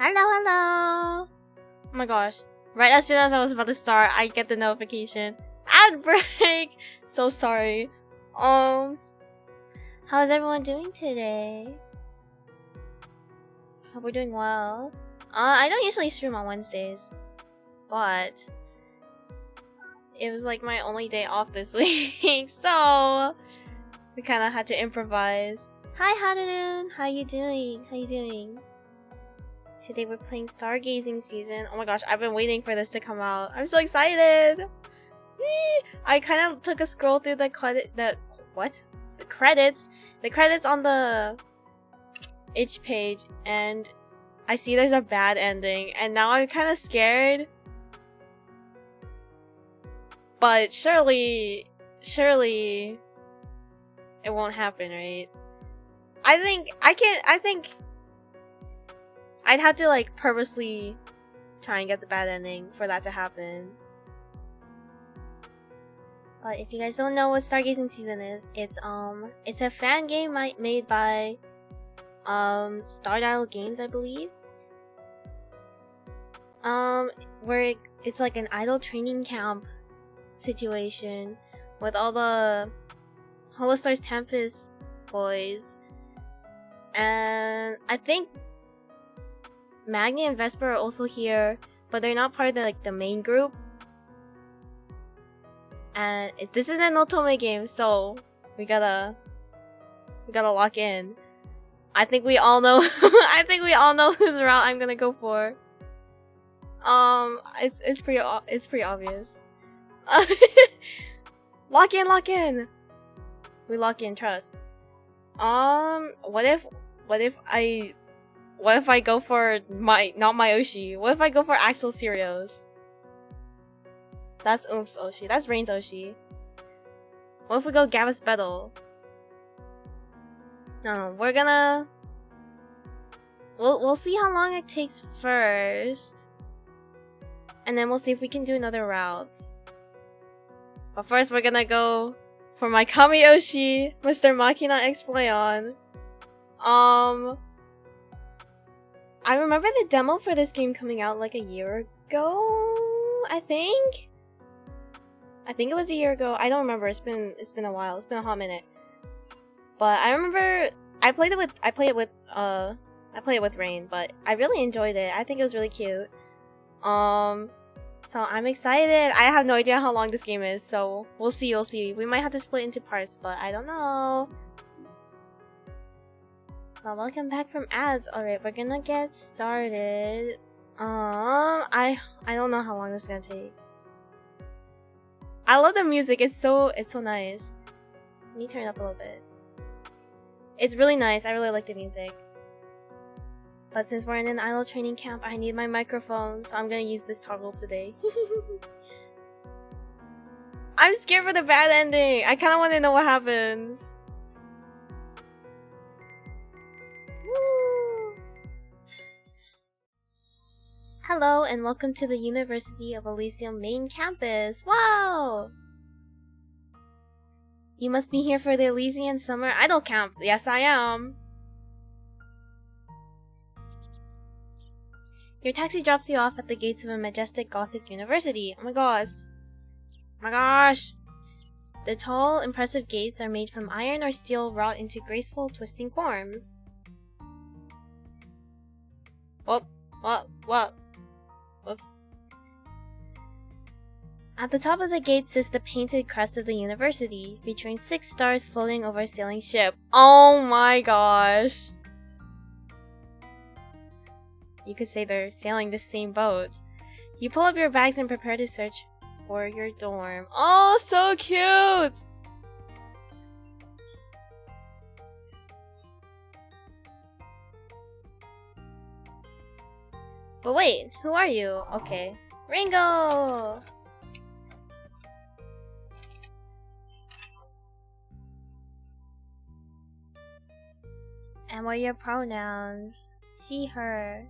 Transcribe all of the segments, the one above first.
Hello, hello! Oh my gosh. Right as soon as I was about to start, I get the notification. Ad break! So sorry. How's everyone doing today? Hope we're doing well. I don't usually stream on Wednesdays, but it was like my only day off this week, so we kind of had to improvise. Hi, Hadarun! How you doing? How you doing? Today we're playing Stargazing season. Oh my gosh, I've been waiting for this to come out. I'm so excited! I kind of took a scroll through the credits on the itch page, and I see there's a bad ending, and now I'm kind of scared. But surely it won't happen, right? I think I'd have to like purposely try and get the bad ending for that to happen. But if you guys don't know what Stargazing season is, it's a fan game made by Stardial Games, I believe. Where it's like an idol training camp situation with all the Holostars Tempest boys, and I think Magni and Vesper are also here, but they're not part of the main group. And this is an Otome game, so we gotta lock in. I think we all know. I think we all know whose route I'm gonna go for. It's pretty obvious. Lock in. We lock in. Trust. What if I go for not my Oshi? What if I go for Axel Sirius? That's Oomp's Oshi. That's Rain's Oshi. What if we go Gavus Battle? No, we're gonna... We'll see how long it takes first. And then we'll see if we can do another route. But first we're gonna go for my Kami Oshi, Mr. Machina Exploion. I remember the demo for this game coming out like a year ago, I think it was a year ago. I don't remember. It's been a while. It's been a hot minute. But I remember I played it with Rain, but I really enjoyed it. I think it was really cute. So I'm excited. I have no idea how long this game is, so we'll see. We might have to split into parts, but I don't know. Well, welcome back from ads. Alright, we're gonna get started. I don't know how long this is gonna take. I love the music. It's so nice. Let me turn it up a little bit. It's really nice. I really like the music. But since we're in an idol training camp, I need my microphone, so I'm gonna use this toggle today. I'm scared for the bad ending. I kind of want to know what happens. Woo. Hello and welcome to the University of Elysium main campus. Wow! You must be here for the Elysian Summer Idol Camp. Yes, I am. Your taxi drops you off at the gates of a majestic Gothic university. Oh my gosh. Oh my gosh. The tall, impressive gates are made from iron or steel wrought into graceful, twisting forms. What? Whoops. At the top of the gate sits the painted crest of the university, featuring 6 stars floating over a sailing ship. Oh my gosh. You could say they're sailing the same boat. You pull up your bags and prepare to search for your dorm. Oh, so cute! But wait, who are you? Okay. Ringo! And what are your pronouns? She, her.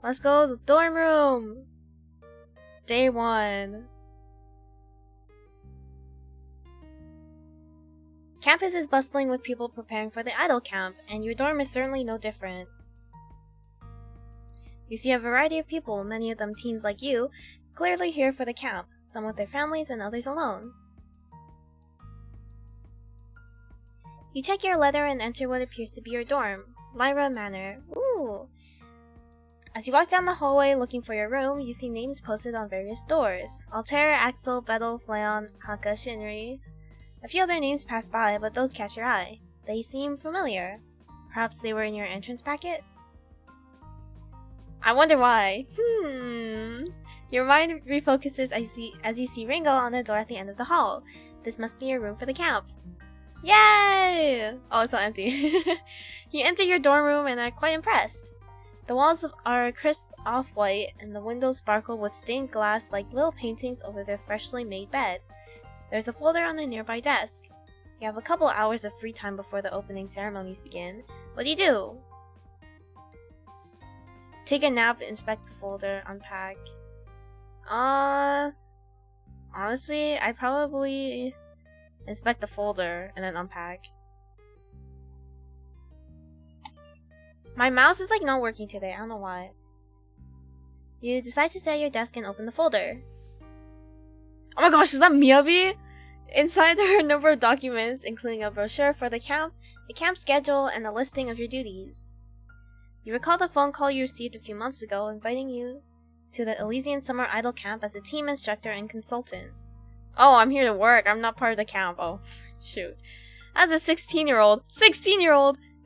Let's go to the dorm room! Day 1. Campus is bustling with people preparing for the idol camp, and your dorm is certainly no different. You see a variety of people, many of them teens like you, clearly here for the camp, some with their families and others alone. You check your letter and enter what appears to be your dorm, Lyra Manor. Ooh! As you walk down the hallway looking for your room, you see names posted on various doors. Altair, Axel, Betel, Fleon, Haka, Shinri. A few other names pass by, but those catch your eye. They seem familiar. Perhaps they were in your entrance packet? I wonder why. Your mind refocuses as you see Ringo on the door at the end of the hall. This must be your room for the camp. Yay! Oh, it's so empty. You enter your dorm room and are quite impressed. The walls are crisp off-white, and the windows sparkle with stained glass like little paintings over their freshly made bed. There's a folder on a nearby desk. You have a couple hours of free time before the opening ceremonies begin. What do? Take a nap, inspect the folder, unpack. Honestly, I'd probably inspect the folder and then unpack. My mouse is like not working today, I don't know why. You decide to stay at your desk and open the folder. Oh my gosh, is that Miyabi? Inside there are a number of documents, including a brochure for the camp schedule, and a listing of your duties. You recall the phone call you received a few months ago inviting you to the Elysian Summer Idol Camp as a team instructor and consultant. Oh, I'm here to work, I'm not part of the camp. Oh, shoot. As a 16-year-old,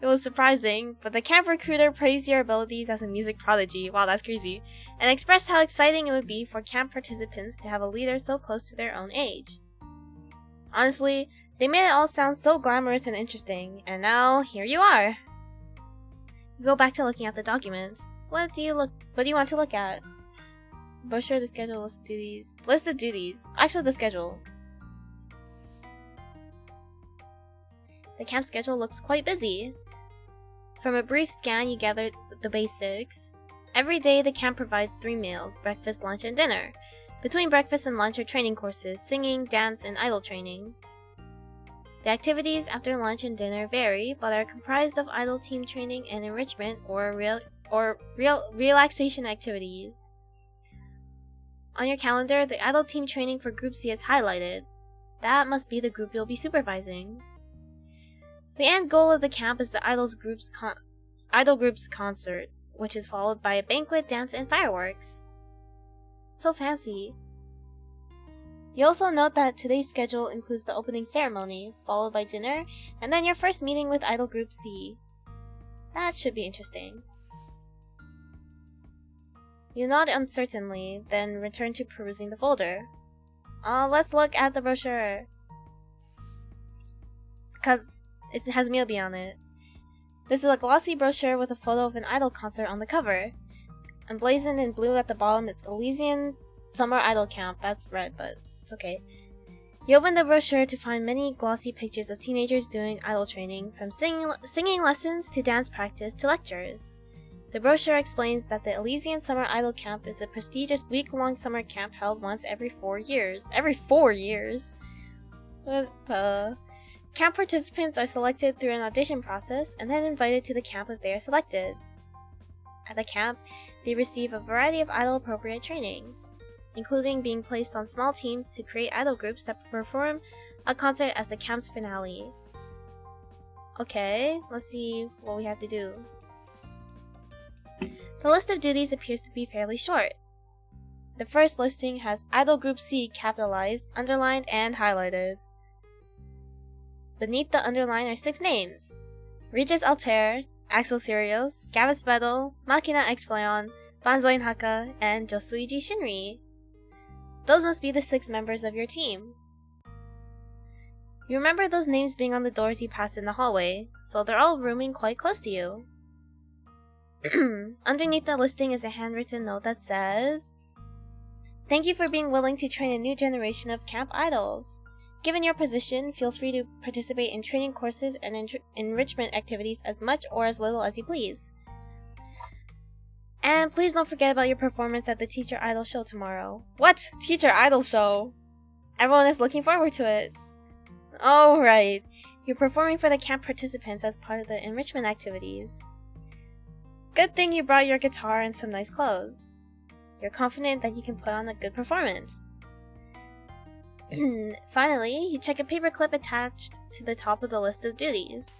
it was surprising, but the camp recruiter praised your abilities as a music prodigy, wow that's crazy, and expressed how exciting it would be for camp participants to have a leader so close to their own age. Honestly, they made it all sound so glamorous and interesting, and now, here you are! You go back to looking at the documents. What do you want to look at? Brochure, the schedule, list of duties. List of duties. Actually, the schedule. The camp schedule looks quite busy. From a brief scan, you gather the basics. Every day, the camp provides 3 meals, breakfast, lunch, and dinner. Between breakfast and lunch are training courses, singing, dance, and idol training. The activities after lunch and dinner vary, but are comprised of idol team training and enrichment or relaxation activities. On your calendar, the idol team training for Group C is highlighted. That must be the group you'll be supervising. The end goal of the camp is the idol group's concert, which is followed by a banquet, dance, and fireworks. So fancy. You also note that today's schedule includes the opening ceremony, followed by dinner, and then your first meeting with Idol Group C. That should be interesting. You nod uncertainly, then return to perusing the folder. Let's look at the brochure. Because it has Miyabi on it. This is a glossy brochure with a photo of an idol concert on the cover. Emblazoned in blue at the bottom is Elysian Summer Idol Camp. That's red, but it's okay. You open the brochure to find many glossy pictures of teenagers doing idol training, from singing lessons to dance practice to lectures. The brochure explains that the Elysian Summer Idol Camp is a prestigious week-long summer camp held once every 4 years. Every 4 years? What the... Camp participants are selected through an audition process and then invited to the camp if they are selected. At the camp, they receive a variety of idol-appropriate training, including being placed on small teams to create idol groups that perform a concert as the camp's finale. Okay, let's see what we have to do. The list of duties appears to be fairly short. The first listing has Idol Group C capitalized, underlined, and highlighted. Beneath the underline are 6 names: Regis Altair, Axel Sirios, Gavus Betel, Makina X Fleon, Banzoin Haka, and Josuiji Shinri. Those must be the 6 members of your team. You remember those names being on the doors you passed in the hallway, so they're all rooming quite close to you. Underneath the listing is a handwritten note that says, "Thank you for being willing to train a new generation of camp idols. Given your position, feel free to participate in training courses and enrichment activities as much or as little as you please. And please don't forget about your performance at the Teacher Idol Show tomorrow." What? Teacher Idol Show? Everyone is looking forward to it. Oh, right. You're performing for the camp participants as part of the enrichment activities. Good thing you brought your guitar and some nice clothes. You're confident that you can put on a good performance. Finally, you check a paperclip attached to the top of the list of duties.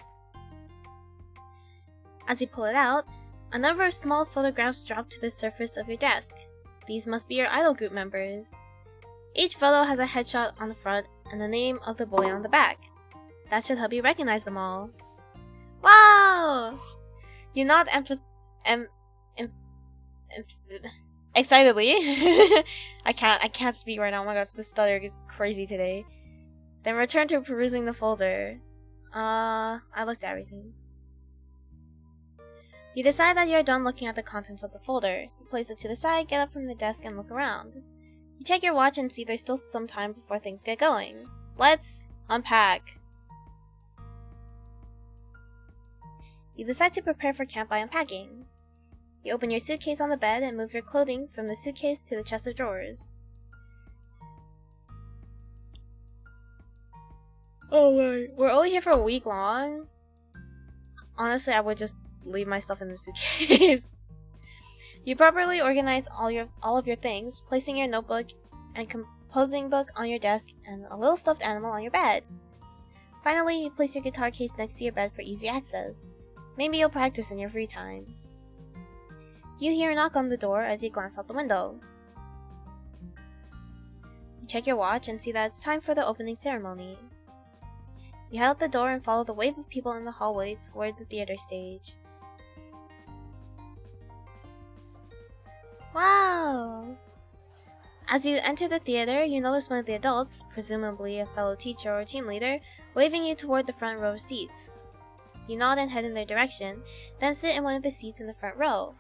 As you pull it out, a number of small photographs drop to the surface of your desk. These must be your idol group members. Each photo has a headshot on the front and the name of the boy on the back. That should help you recognize them all. Wow! You nod excitedly. I can't speak right now. Oh my god, the stutter is crazy today. Then return to perusing the folder. I looked at everything. You decide that you're done looking at the contents of the folder. You place it to the side, get up from the desk, and look around. You check your watch and see there's still some time before things get going. Let's unpack. You decide to prepare for camp by unpacking. You open your suitcase on the bed and move your clothing from the suitcase to the chest of drawers. Oh wait, we're only here for a week long? Honestly, I would just leave my stuff in the suitcase. You properly organize all of your things, placing your notebook and composing book on your desk and a little stuffed animal on your bed. Finally, you place your guitar case next to your bed for easy access. Maybe you'll practice in your free time. You hear a knock on the door as you glance out the window. You check your watch and see that it's time for the opening ceremony. You head out the door and follow the wave of people in the hallway toward the theater stage. Wow! As you enter the theater, you notice one of the adults, presumably a fellow teacher or team leader, waving you toward the front row of seats. You nod and head in their direction, then sit in one of the seats in the front row.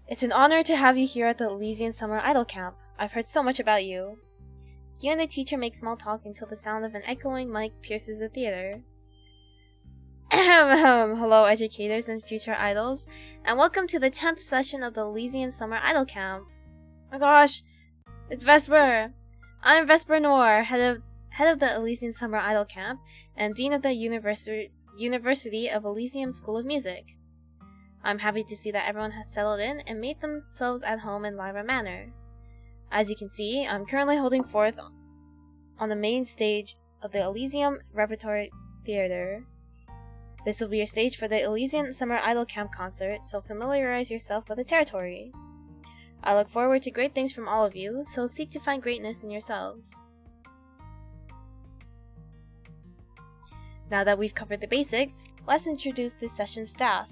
It's an honor to have you here at the Elysian Summer Idol Camp. I've heard so much about you. You and the teacher make small talk until the sound of an echoing mic pierces the theater. Hello, educators and future idols, and welcome to the 10th session of the Elysian Summer Idol Camp. Oh my gosh, it's Vesper! I'm Vesper Noir, head of the Elysian Summer Idol Camp, and Dean of the University of Elysium School of Music. I'm happy to see that everyone has settled in and made themselves at home in Lyra Manor. As you can see, I'm currently holding forth on the main stage of the Elysium Repertory Theater. This will be your stage for the Elysian Summer Idol Camp concert, so familiarize yourself with the territory. I look forward to great things from all of you, so seek to find greatness in yourselves. Now that we've covered the basics, let's introduce this session's staff.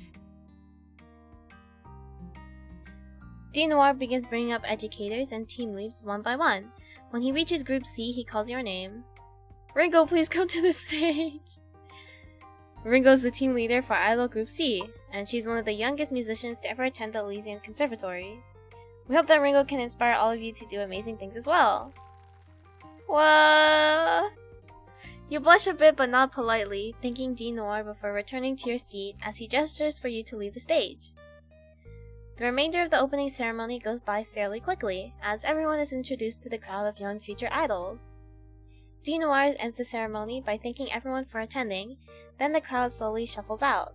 Dean Noir begins bringing up educators and team leads one by one. When he reaches Group C, he calls your name. Ringo, please come to the stage! Ringo's the team leader for Idol Group C, and she's one of the youngest musicians to ever attend the Elysian Conservatory. We hope that Ringo can inspire all of you to do amazing things as well. What? You blush a bit but nod politely, thanking Dean Noir before returning to your seat as he gestures for you to leave the stage. The remainder of the opening ceremony goes by fairly quickly, as everyone is introduced to the crowd of young future idols. Dean Noir ends the ceremony by thanking everyone for attending, then the crowd slowly shuffles out.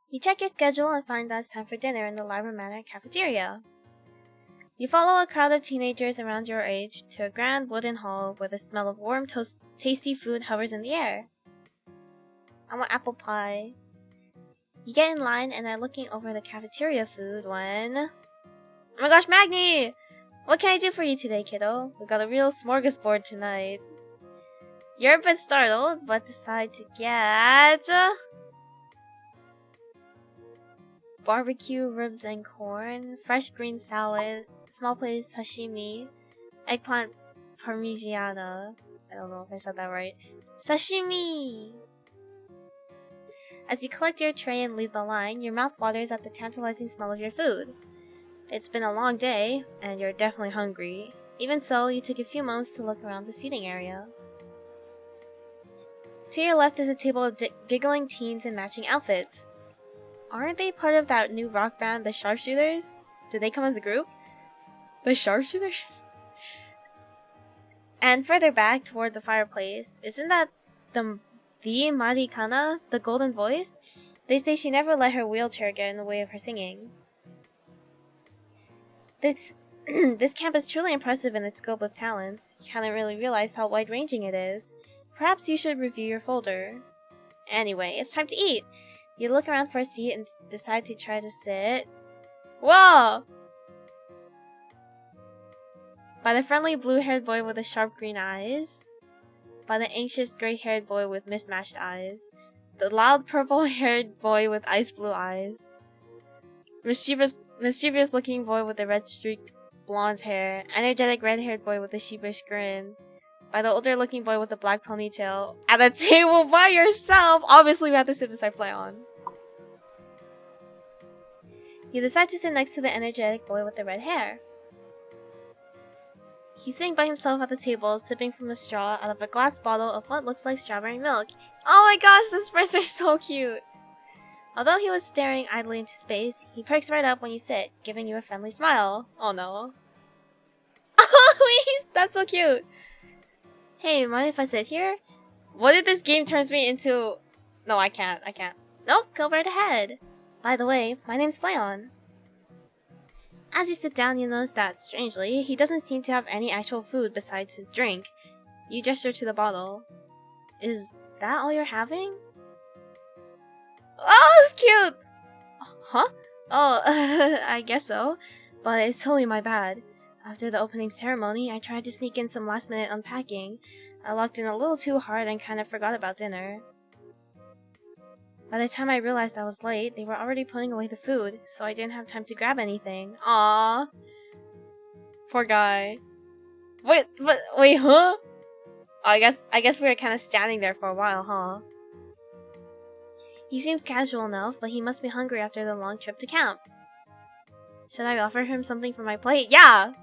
You check your schedule and find that it's time for dinner in the Lyra Manor cafeteria. You follow a crowd of teenagers around your age to a grand wooden hall where the smell of warm, tasty food hovers in the air. I want apple pie. You get in line and are looking over the cafeteria food when... Oh my gosh, Magni! What can I do for you today, kiddo? We got a real smorgasbord tonight. You're a bit startled, but decide to get... barbecue ribs and corn, fresh green salad, small plate of sashimi, eggplant parmigiana. I don't know if I said that right. Sashimi! As you collect your tray and leave the line, your mouth waters at the tantalizing smell of your food. It's been a long day, and you're definitely hungry. Even so, you took a few moments to look around the seating area. To your left is a table of giggling teens in matching outfits. Aren't they part of that new rock band, the Sharpshooters? Did they come as a group? The Sharpshooters? And further back toward the fireplace, isn't that the Marikana, the golden voice? They say she never let her wheelchair get in the way of her singing. This camp is truly impressive in its scope of talents. You hadn't really realized how wide-ranging it is. Perhaps you should review your folder. Anyway, it's time to eat. You look around for a seat and decide to try to sit. Whoa! By the friendly blue-haired boy with the sharp green eyes. By the anxious gray-haired boy with mismatched eyes. The loud purple-haired boy with ice blue eyes. Mischievous-looking boy with the red-streaked blonde hair. Energetic red-haired boy with a sheepish grin. By the older-looking boy with the black ponytail. At the table by yourself! Obviously, we have to sit beside Flayon. You decide to sit next to the energetic boy with the red hair. He's sitting by himself at the table, sipping from a straw out of a glass bottle of what looks like strawberry milk. Oh my gosh, these birds are so cute! Although he was staring idly into space, he perks right up when you sit, giving you a friendly smile. Oh no. Oh, that's so cute! Hey, mind if I sit here? What if this game turns me into... No, I can't. Nope, go right ahead. By the way, my name's Flayon. As you sit down, you notice that, strangely, he doesn't seem to have any actual food besides his drink. You gesture to the bottle. Is that all you're having? Oh, it's cute! Huh? Oh, I guess so. But it's totally my bad. After the opening ceremony, I tried to sneak in some last-minute unpacking. I locked in a little too hard and kind of forgot about dinner. By the time I realized I was late, they were already putting away the food, so I didn't have time to grab anything. Aww. Poor guy. Wait, huh? Oh, I guess we were kind of standing there for a while, huh? He seems casual enough, but he must be hungry after the long trip to camp. Should I offer him something from my plate? Yeah!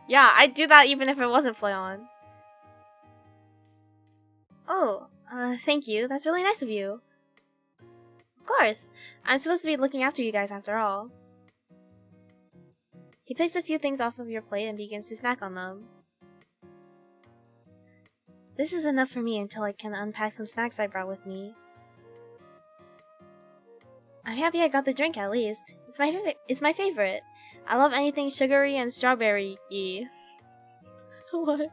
Yeah, I'd do that even if it wasn't Flayon. Oh, thank you. That's really nice of you. Of course. I'm supposed to be looking after you guys after all. He picks a few things off of your plate and begins to snack on them. This is enough for me until I can unpack some snacks I brought with me. I'm happy I got the drink at least. It's my favorite. I love anything sugary and strawberry-y. What?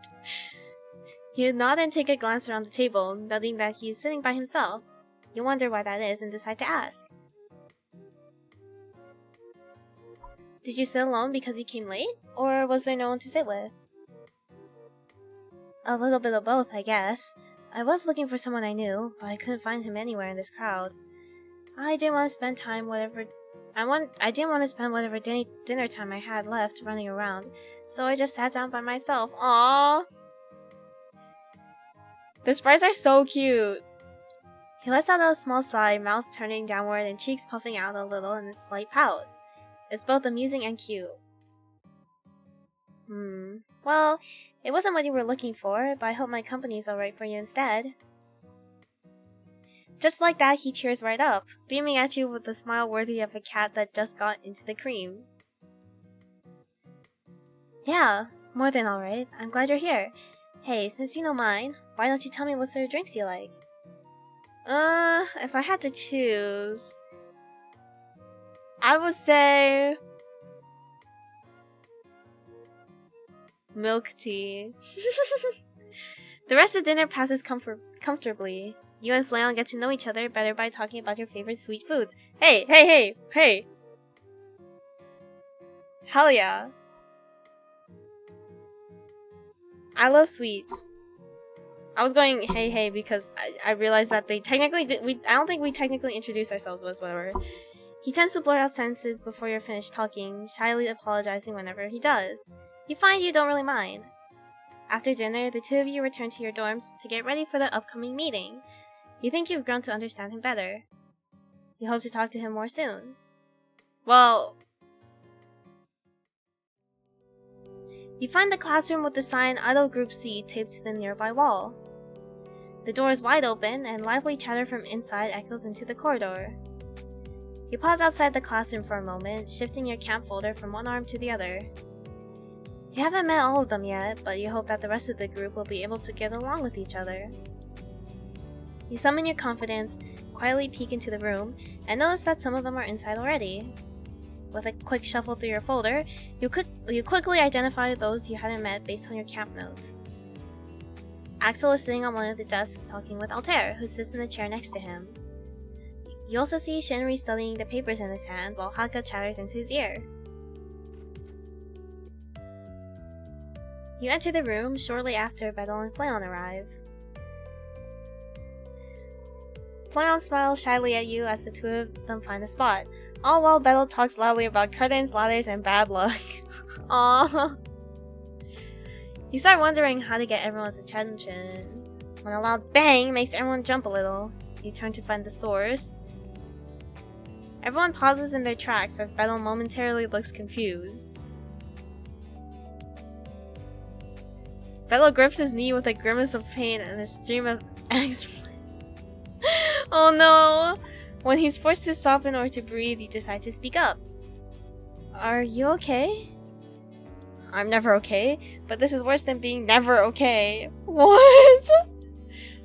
You nod and take a glance around the table, noting that he's sitting by himself. You wonder why that is and decide to ask. Did you sit alone because you came late? Or was there no one to sit with? A little bit of both, I guess. I was looking for someone I knew, but I couldn't find him anywhere in this crowd. I didn't want to spend whatever dinner time I had left running around, so I just sat down by myself. Aww. The sprites are so cute. He lets out a small sigh, mouth turning downward and cheeks puffing out a little in a slight pout. It's both amusing and cute. Well, it wasn't what you were looking for, but I hope my company's alright for you instead. Just like that, he cheers right up, beaming at you with a smile worthy of a cat that just got into the cream. Yeah, more than alright. I'm glad you're here. Hey, since you know mine, why don't you tell me what sort of drinks you like? If I had to choose, I would say milk tea. The rest of dinner passes comfortably. You and Flayon get to know each other better by talking about your favorite sweet foods. Hey! Hell yeah. I love sweets. I was going hey because I realized that they technically I don't think we technically introduced ourselves whatsoever. He tends to blurt out sentences before you're finished talking, shyly apologizing whenever he does. You find you don't really mind. After dinner, the two of you return to your dorms to get ready for the upcoming meeting. You think you've grown to understand him better. You hope to talk to him more soon. Well, you find the classroom with the sign Idol Group C taped to the nearby wall. The door is wide open, and lively chatter from inside echoes into the corridor. You pause outside the classroom for a moment, shifting your camp folder from one arm to the other. You haven't met all of them yet, but you hope that the rest of the group will be able to get along with each other. You summon your confidence, quietly peek into the room, and notice that some of them are inside already. With a quick shuffle through your folder, you quickly identify those you hadn't met based on your camp notes. Axel is sitting on one of the desks talking with Altair, who sits in the chair next to him. You also see Shinri studying the papers in his hand while Haka chatters into his ear. You enter the room shortly after Betel and Flayon arrive. Flayon smiles shyly at you as the two of them find a spot, all while Betel talks loudly about curtains, ladders, and bad luck. Aww. You start wondering how to get everyone's attention, when a loud bang makes everyone jump a little. You turn to find the source. Everyone pauses in their tracks as Betel momentarily looks confused. Betel grips his knee with a grimace of pain and a stream of Oh no! When he's forced to stop in order to breathe, you decide to speak up. Are you okay? I'm never okay, but this is worse than being never okay. What?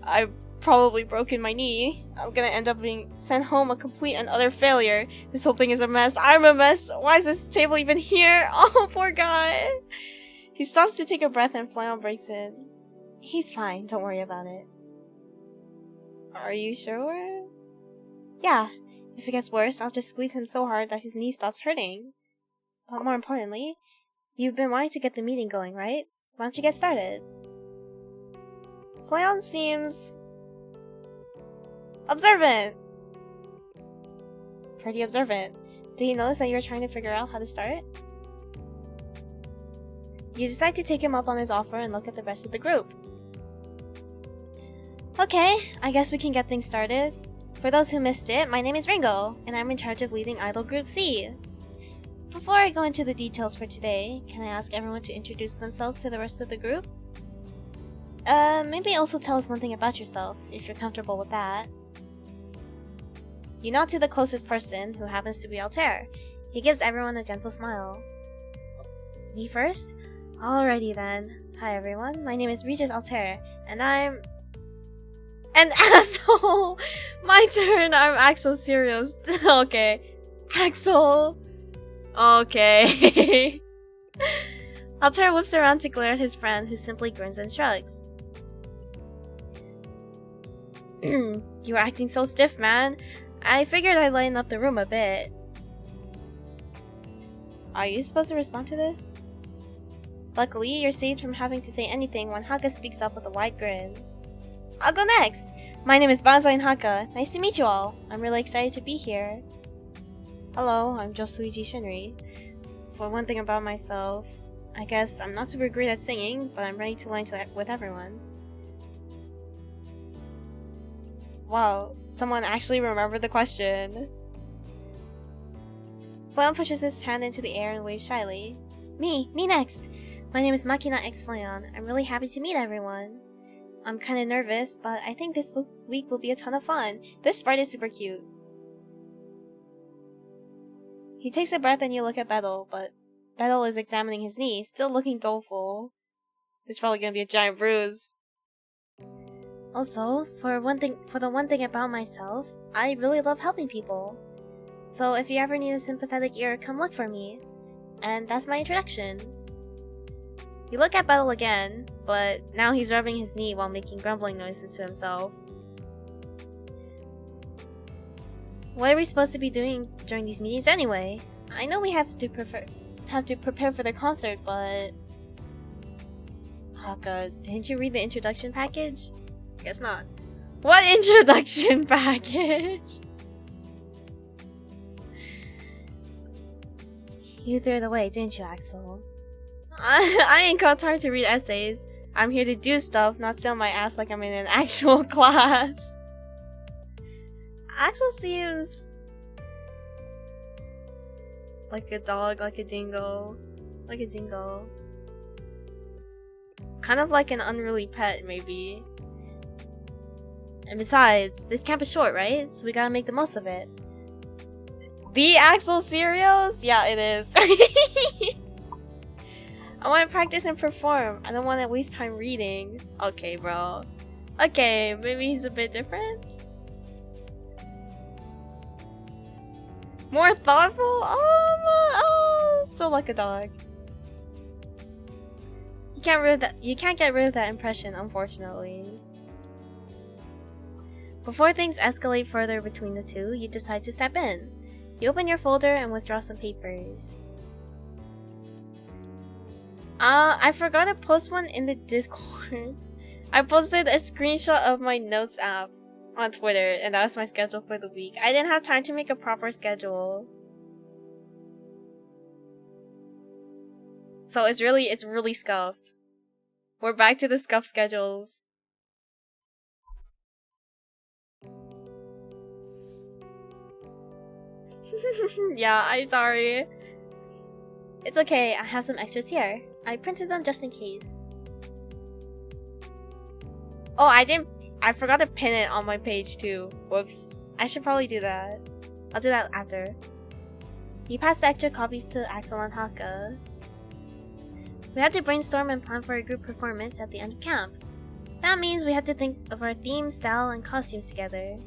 I've probably broken my knee. I'm gonna end up being sent home a complete and utter failure. This whole thing is a mess. I'm a mess. Why is this table even here? Oh, poor guy. He stops to take a breath and Flayon breaks in. He's fine. Don't worry about it. Are you sure? Yeah. If it gets worse, I'll just squeeze him so hard that his knee stops hurting. But more importantly, you've been wanting to get the meeting going, right? Why don't you get started? Flayon seems observant. Pretty observant. Did he notice that you were trying to figure out how to start? You decide to take him up on his offer and look at the rest of the group. Okay, I guess we can get things started. For those who missed it, my name is Ringo, and I'm in charge of leading Idol Group C. Before I go into the details for today, can I ask everyone to introduce themselves to the rest of the group? Maybe also tell us one thing about yourself, if you're comfortable with that. You nod to the closest person, who happens to be Altair. He gives everyone a gentle smile. Me first? Alrighty then. Hi everyone, my name is Regis Altair, and I'm an asshole! My turn, I'm Axel Sirius. Okay. Axel. Okay. Altair whips around to glare at his friend, who simply grins and shrugs. You were acting so stiff, man. I figured I'd lighten up the room a bit. Are you supposed to respond to this? Luckily, you're saved from having to say anything when Haka speaks up with a wide grin. I'll go next! My name is Banzai and Haka. Nice to meet you all. I'm really excited to be here. Hello, I'm Josuiji Shinri. For one thing about myself, I guess I'm not super great at singing, but I'm ready to learn with everyone. Wow, someone actually remembered the question. Flayon pushes his hand into the air and waves shyly. Me next! My name is Makina X Flayon. I'm really happy to meet everyone. I'm kinda nervous, but I think this week will be a ton of fun. This sprite is super cute. He takes a breath and you look at Betel, but Betel is examining his knee, still looking doleful. There's probably gonna be a giant bruise. Also, for the one thing about myself, I really love helping people. So if you ever need a sympathetic ear, come look for me. And that's my introduction. You look at Betel again, but now he's rubbing his knee while making grumbling noises to himself. What are we supposed to be doing during these meetings anyway? I know we have to prepare for the concert, but... Haka, didn't you read the introduction package? Guess not. What introduction package? You threw it away, didn't you, Axel? I ain't got time to read essays. I'm here to do stuff, not sit on my ass like I'm in an actual class. Axel seems like a dog, like a dingo. Like a dingo. Kind of like an unruly pet, maybe. And besides, this camp is short, right? So we gotta make the most of it. The Axel Sirius? Yeah, it is. I want to practice and perform. I don't want to waste time reading. Okay, bro. Okay, maybe he's a bit different? More thoughtful? Oh, still like a dog. You can't get rid of that impression, unfortunately. Before things escalate further between the two, you decide to step in. You open your folder and withdraw some papers. I forgot to post one in the Discord. I posted a screenshot of my notes app on Twitter, and that was my schedule for the week. I didn't have time to make a proper schedule. So it's really scuffed. We're back to the scuffed schedules. Yeah, I'm sorry. It's okay, I have some extras here. I printed them just in case. Oh, I forgot to pin it on my page too. Whoops. I should probably do that. I'll do that after. You pass the extra copies to Axel and Haka. We had to brainstorm and plan for a group performance at the end of camp. That means we have to think of our theme, style, and costumes together.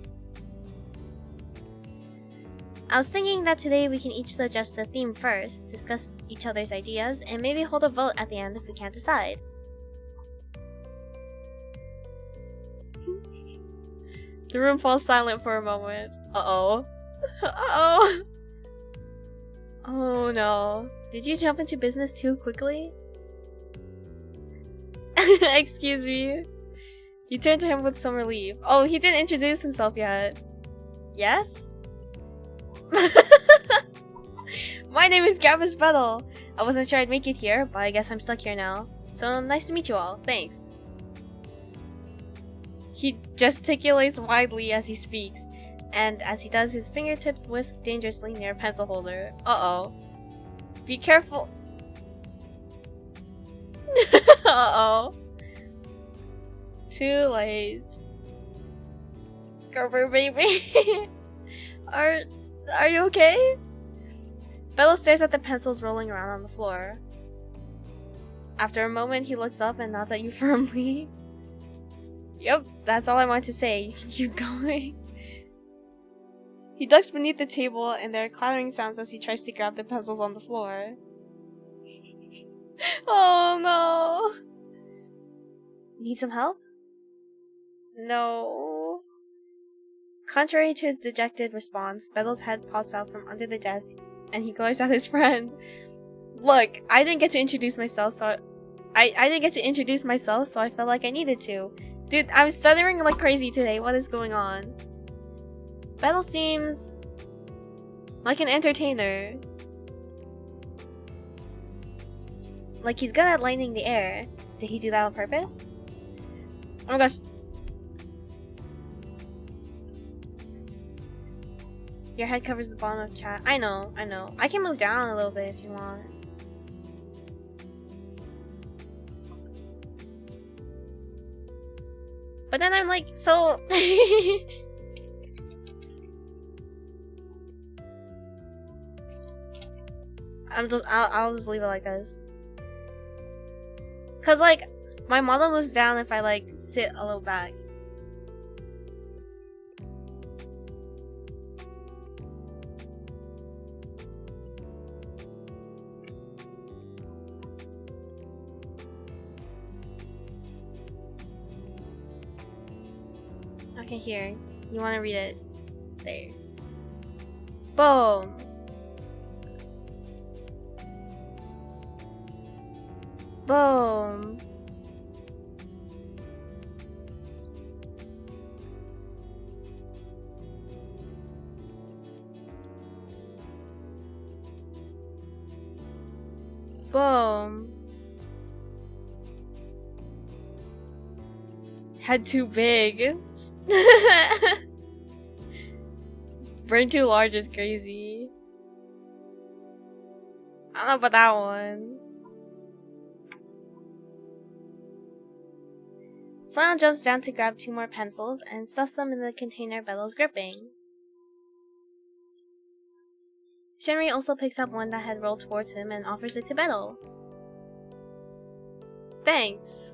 I was thinking that today we can each suggest the theme first, discuss each other's ideas, and maybe hold a vote at the end if we can't decide. The room falls silent for a moment. Uh-oh. Uh-oh. Oh no. Did you jump into business too quickly? Excuse me. You turned to him with some relief. Oh, he didn't introduce himself yet. Yes? My name is Gabus Battle. I wasn't sure I'd make it here, but I guess I'm stuck here now. So nice to meet you all. Thanks. He gesticulates widely as he speaks, and as he does, his fingertips whisk dangerously near a pencil holder. Uh-oh. Be careful. Uh-oh. Too late. Gerber baby. Are you okay? Bello stares at the pencils rolling around on the floor. After a moment, he looks up and nods at you firmly. Yep, that's all I want to say. You can keep going. He ducks beneath the table, and there are clattering sounds as he tries to grab the pencils on the floor. Oh no! Need some help? No. Contrary to his dejected response, Bettle's head pops out from under the desk, and he glares at his friend. Look, I didn't get to introduce myself, so I didn't get to introduce myself, so I felt like I needed to. Dude, I'm stuttering like crazy today. What is going on? Battle seems like an entertainer. Like he's good at lightening the air. Did he do that on purpose? Oh my gosh. Your head covers the bottom of chat. I know. I can move down a little bit if you want. But then I'm like, so... I'll just leave it like this. Cause like, my model moves down if I like, sit a little back. Okay, here. You want to read it? There. Boom! Boom! Boom! Head too big. Brain too large is crazy. I don't know about that one. Flannel jumps down to grab 2 more pencils and stuffs them in the container Bella's gripping. Shinri also picks up one that had rolled towards him and offers it to Bella. Thanks.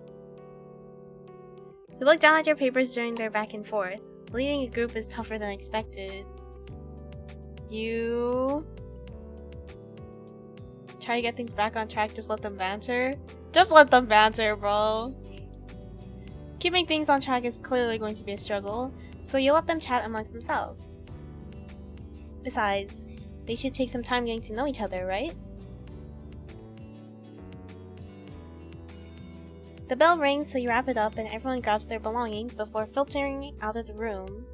You look down at your papers during their back and forth. Leading a group is tougher than expected. You try to get things back on track, just let them banter? Just let them banter, bro. Keeping things on track is clearly going to be a struggle, so you let them chat amongst themselves. Besides, they should take some time getting to know each other, right? The bell rings, so you wrap it up and everyone grabs their belongings before filtering out of the room.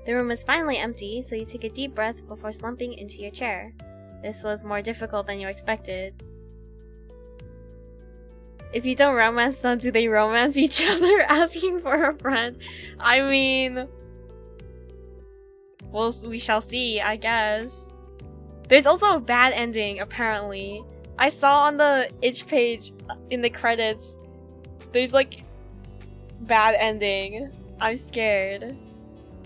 The room is finally empty, so you take a deep breath before slumping into your chair. This was more difficult than you expected. If you don't romance them, do they romance each other asking for a friend? I mean, we shall see, I guess. There's also a bad ending, apparently. I saw on the itch page in the credits, there's like bad ending. I'm scared.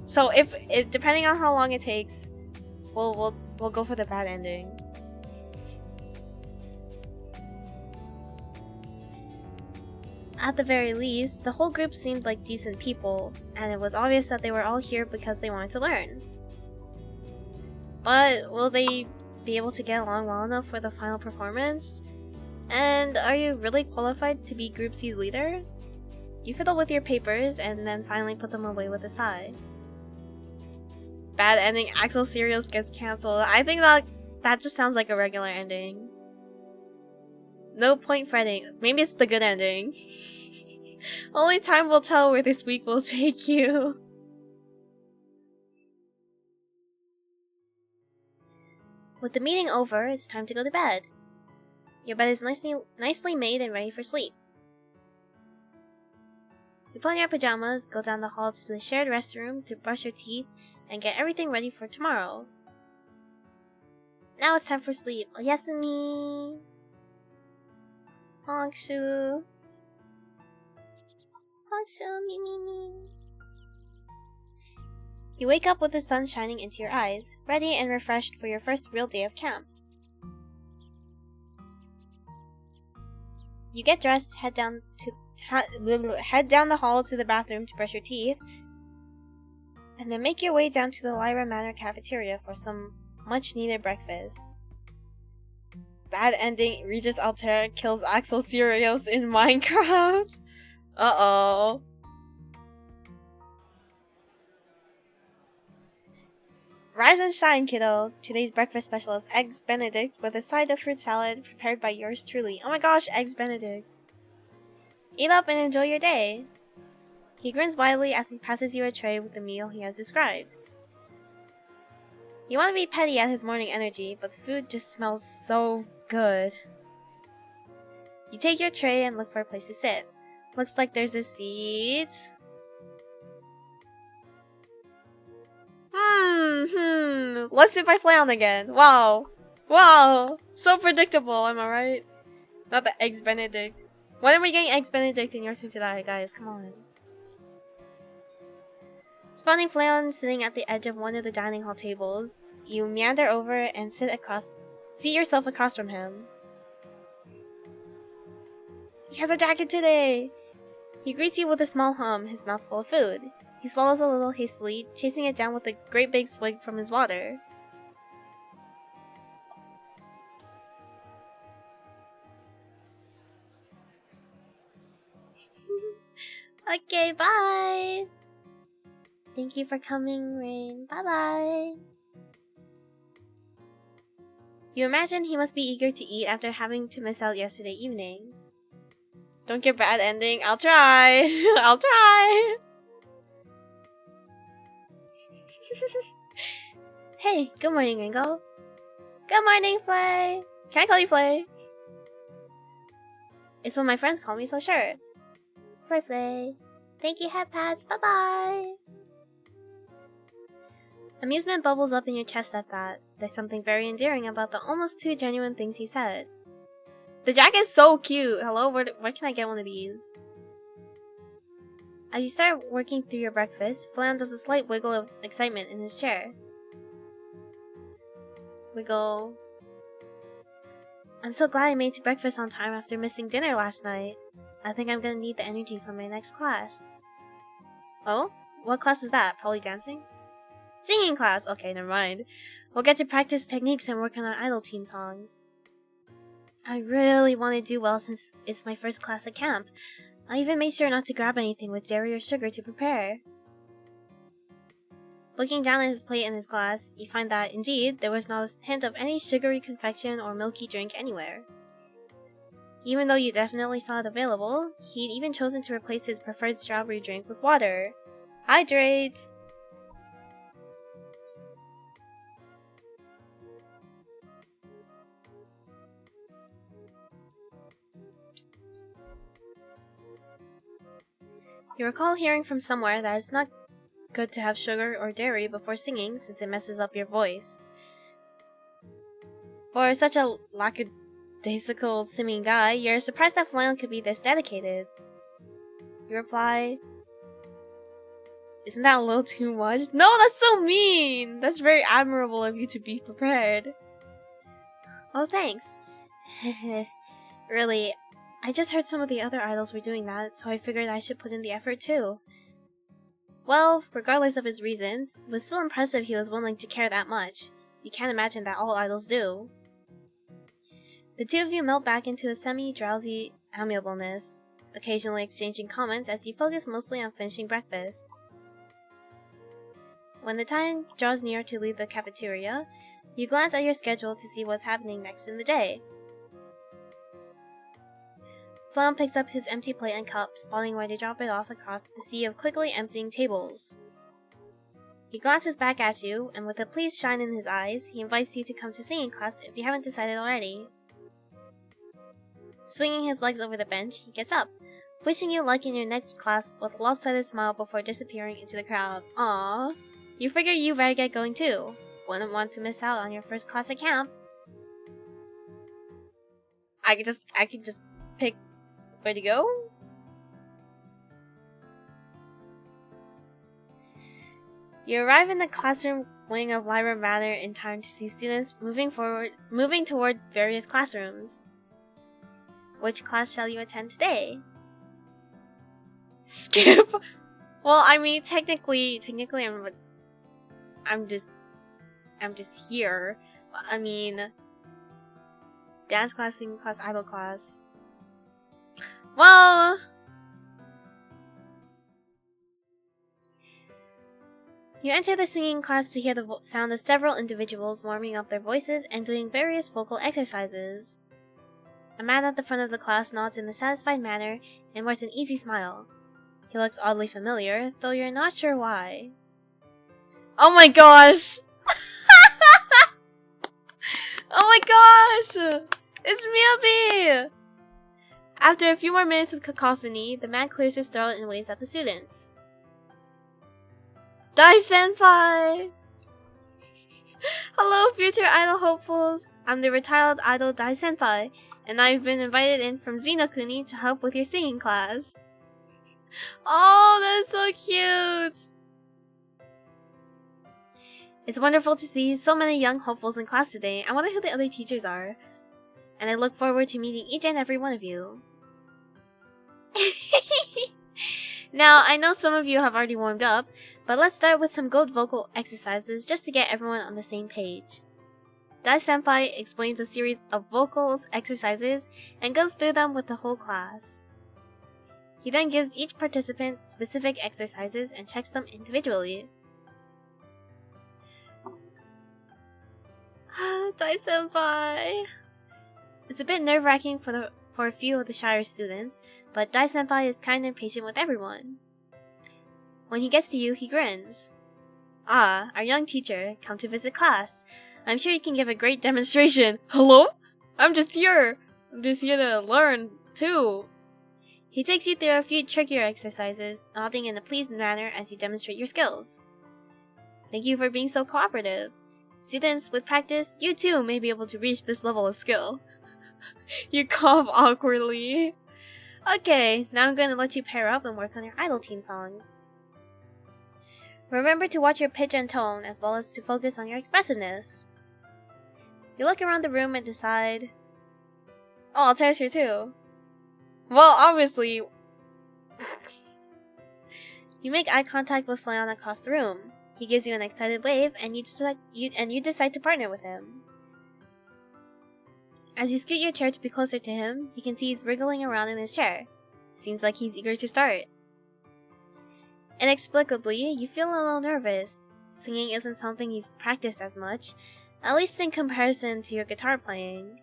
So if depending on how long it takes, we'll go for the bad ending. At the very least, the whole group seemed like decent people, and it was obvious that they were all here because they wanted to learn. But will they be able to get along well enough for the final performance? And are you really qualified to be Group C's leader? You fiddle with your papers and then finally put them away with a sigh. Bad ending, Axel Sirius gets cancelled. I think that just sounds like a regular ending. No point fretting. Maybe it's the good ending. Only time will tell where this week will take you. With the meeting over, it's time to go to bed. Your bed is nicely made and ready for sleep. You put on your pajamas, go down the hall to the shared restroom to brush your teeth, and get everything ready for tomorrow. Now it's time for sleep. Oyasumi! Honkshu! Honkshu, me. You wake up with the sun shining into your eyes, ready and refreshed for your first real day of camp. You get dressed, head down the hall to the bathroom to brush your teeth, and then make your way down to the Lyra Manor cafeteria for some much-needed breakfast. Bad ending, Regis Altera kills Axel Sirius in Minecraft. Uh-oh. Rise and shine, kiddo! Today's breakfast special is Eggs Benedict with a side of fruit salad prepared by yours truly. Oh my gosh, Eggs Benedict! Eat up and enjoy your day! He grins widely as he passes you a tray with the meal he has described. You want to be petty at his morning energy, but the food just smells so good. You take your tray and look for a place to sit. Looks like there's a seat. Let's sit by Flayon again. Wow. Wow. So predictable, am I right? Not the Eggs Benedict. When are we getting Eggs Benedict in your today, guys? Come on. Spawning Flayon sitting at the edge of one of the dining hall tables, you meander over and seat yourself across from him. He has a jacket today! He greets you with a small hum, his mouth full of food. He swallows a little hastily, chasing it down with a great big swig from his water. Okay, bye! Thank you for coming, Rain. Bye-bye! You imagine he must be eager to eat after having to miss out yesterday evening. Don't get bad ending. I'll try! I'll try! Hey, good morning, Ringo. Good morning, Flay! Can I call you Flay? It's what my friends call me, so sure. Flay Flay. Thank you, head pats. Bye-bye! Amusement bubbles up in your chest at that. There's something very endearing about the almost too genuine things he said. The jacket is so cute! Hello, where can I get one of these? As you start working through your breakfast, Flan does a slight wiggle of excitement in his chair. Wiggle. I'm so glad I made it to breakfast on time after missing dinner last night. I think I'm gonna need the energy for my next class. Oh? What class is that? Probably dancing? Singing class! Okay, never mind. We'll get to practice techniques and work on our idol team songs. I really want to do well since it's my first class at camp. I even made sure not to grab anything with dairy or sugar to prepare. Looking down at his plate in his glass, you find that, indeed, there was not a hint of any sugary confection or milky drink anywhere. Even though you definitely saw it available, he'd even chosen to replace his preferred strawberry drink with water. Hydrate! You recall hearing from somewhere that it's not good to have sugar or dairy before singing since it messes up your voice. For such a lackadaisical seeming guy, you're surprised that Flannel could be this dedicated. You reply, "Isn't that a little too much?" No, that's so mean! That's very admirable of you to be prepared. Oh, thanks. Really, I just heard some of the other idols were doing that, so I figured I should put in the effort too. Well, regardless of his reasons, it was still impressive he was willing to care that much. You can't imagine that all idols do. The two of you melt back into a semi-drowsy amiableness, occasionally exchanging comments as you focus mostly on finishing breakfast. When the time draws near to leave the cafeteria, you glance at your schedule to see what's happening next in the day. Flam picks up his empty plate and cup, spotting where to drop it off across the sea of quickly emptying tables. He glances back at you, and with a pleased shine in his eyes, he invites you to come to singing class if you haven't decided already. Swinging his legs over the bench, he gets up, wishing you luck in your next class with a lopsided smile before disappearing into the crowd. Aww. You figure you better get going too. Wouldn't want to miss out on your first class at camp. I could just pick where to go? You arrive in the classroom wing of Lyra Manor in time to see students moving toward various classrooms. Which class shall you attend today? Skip. Well, I mean, technically, I'm just here. I mean, dance class, singing class, idol class. Well, you enter the singing class to hear the sound of several individuals warming up their voices and doing various vocal exercises. A man at the front of the class nods in a satisfied manner and wears an easy smile. He looks oddly familiar, though you're not sure why. Oh my gosh! Oh my gosh! It's Miyabi! After a few more minutes of cacophony, the man clears his throat and waves at the students. Dai-senpai! Hello, future idol hopefuls! I'm the retired idol Dai-senpai, and I've been invited in from Zenokuni to help with your singing class. Oh, that's so cute! It's wonderful to see so many young hopefuls in class today. I wonder who the other teachers are. And I look forward to meeting each and every one of you. Now, I know some of you have already warmed up, but let's start with some good vocal exercises just to get everyone on the same page. Dai-senpai explains a series of vocals exercises and goes through them with the whole class. He then gives each participant specific exercises and checks them individually. Dai-senpai! It's a bit nerve-wracking for a few of the shyer students, but Dai-senpai is kind and patient with everyone. When he gets to you, he grins. Ah, our young teacher, come to visit class. I'm sure you can give a great demonstration. Hello? I'm just here to learn, too. He takes you through a few trickier exercises, nodding in a pleased manner as you demonstrate your skills. Thank you for being so cooperative. Students, with practice, you too may be able to reach this level of skill. You cough awkwardly. Okay, now I'm going to let you pair up and work on your idol team songs. Remember to watch your pitch and tone, as well as to focus on your expressiveness. You look around the room and decide, Oh, Altair's here too. Well, obviously. You make eye contact with Flayon across the room. He gives you an excited wave, and you decide to partner with him. As you scoot your chair to be closer to him, you can see he's wriggling around in his chair. Seems like he's eager to start. Inexplicably, you feel a little nervous. Singing isn't something you've practiced as much, at least in comparison to your guitar playing.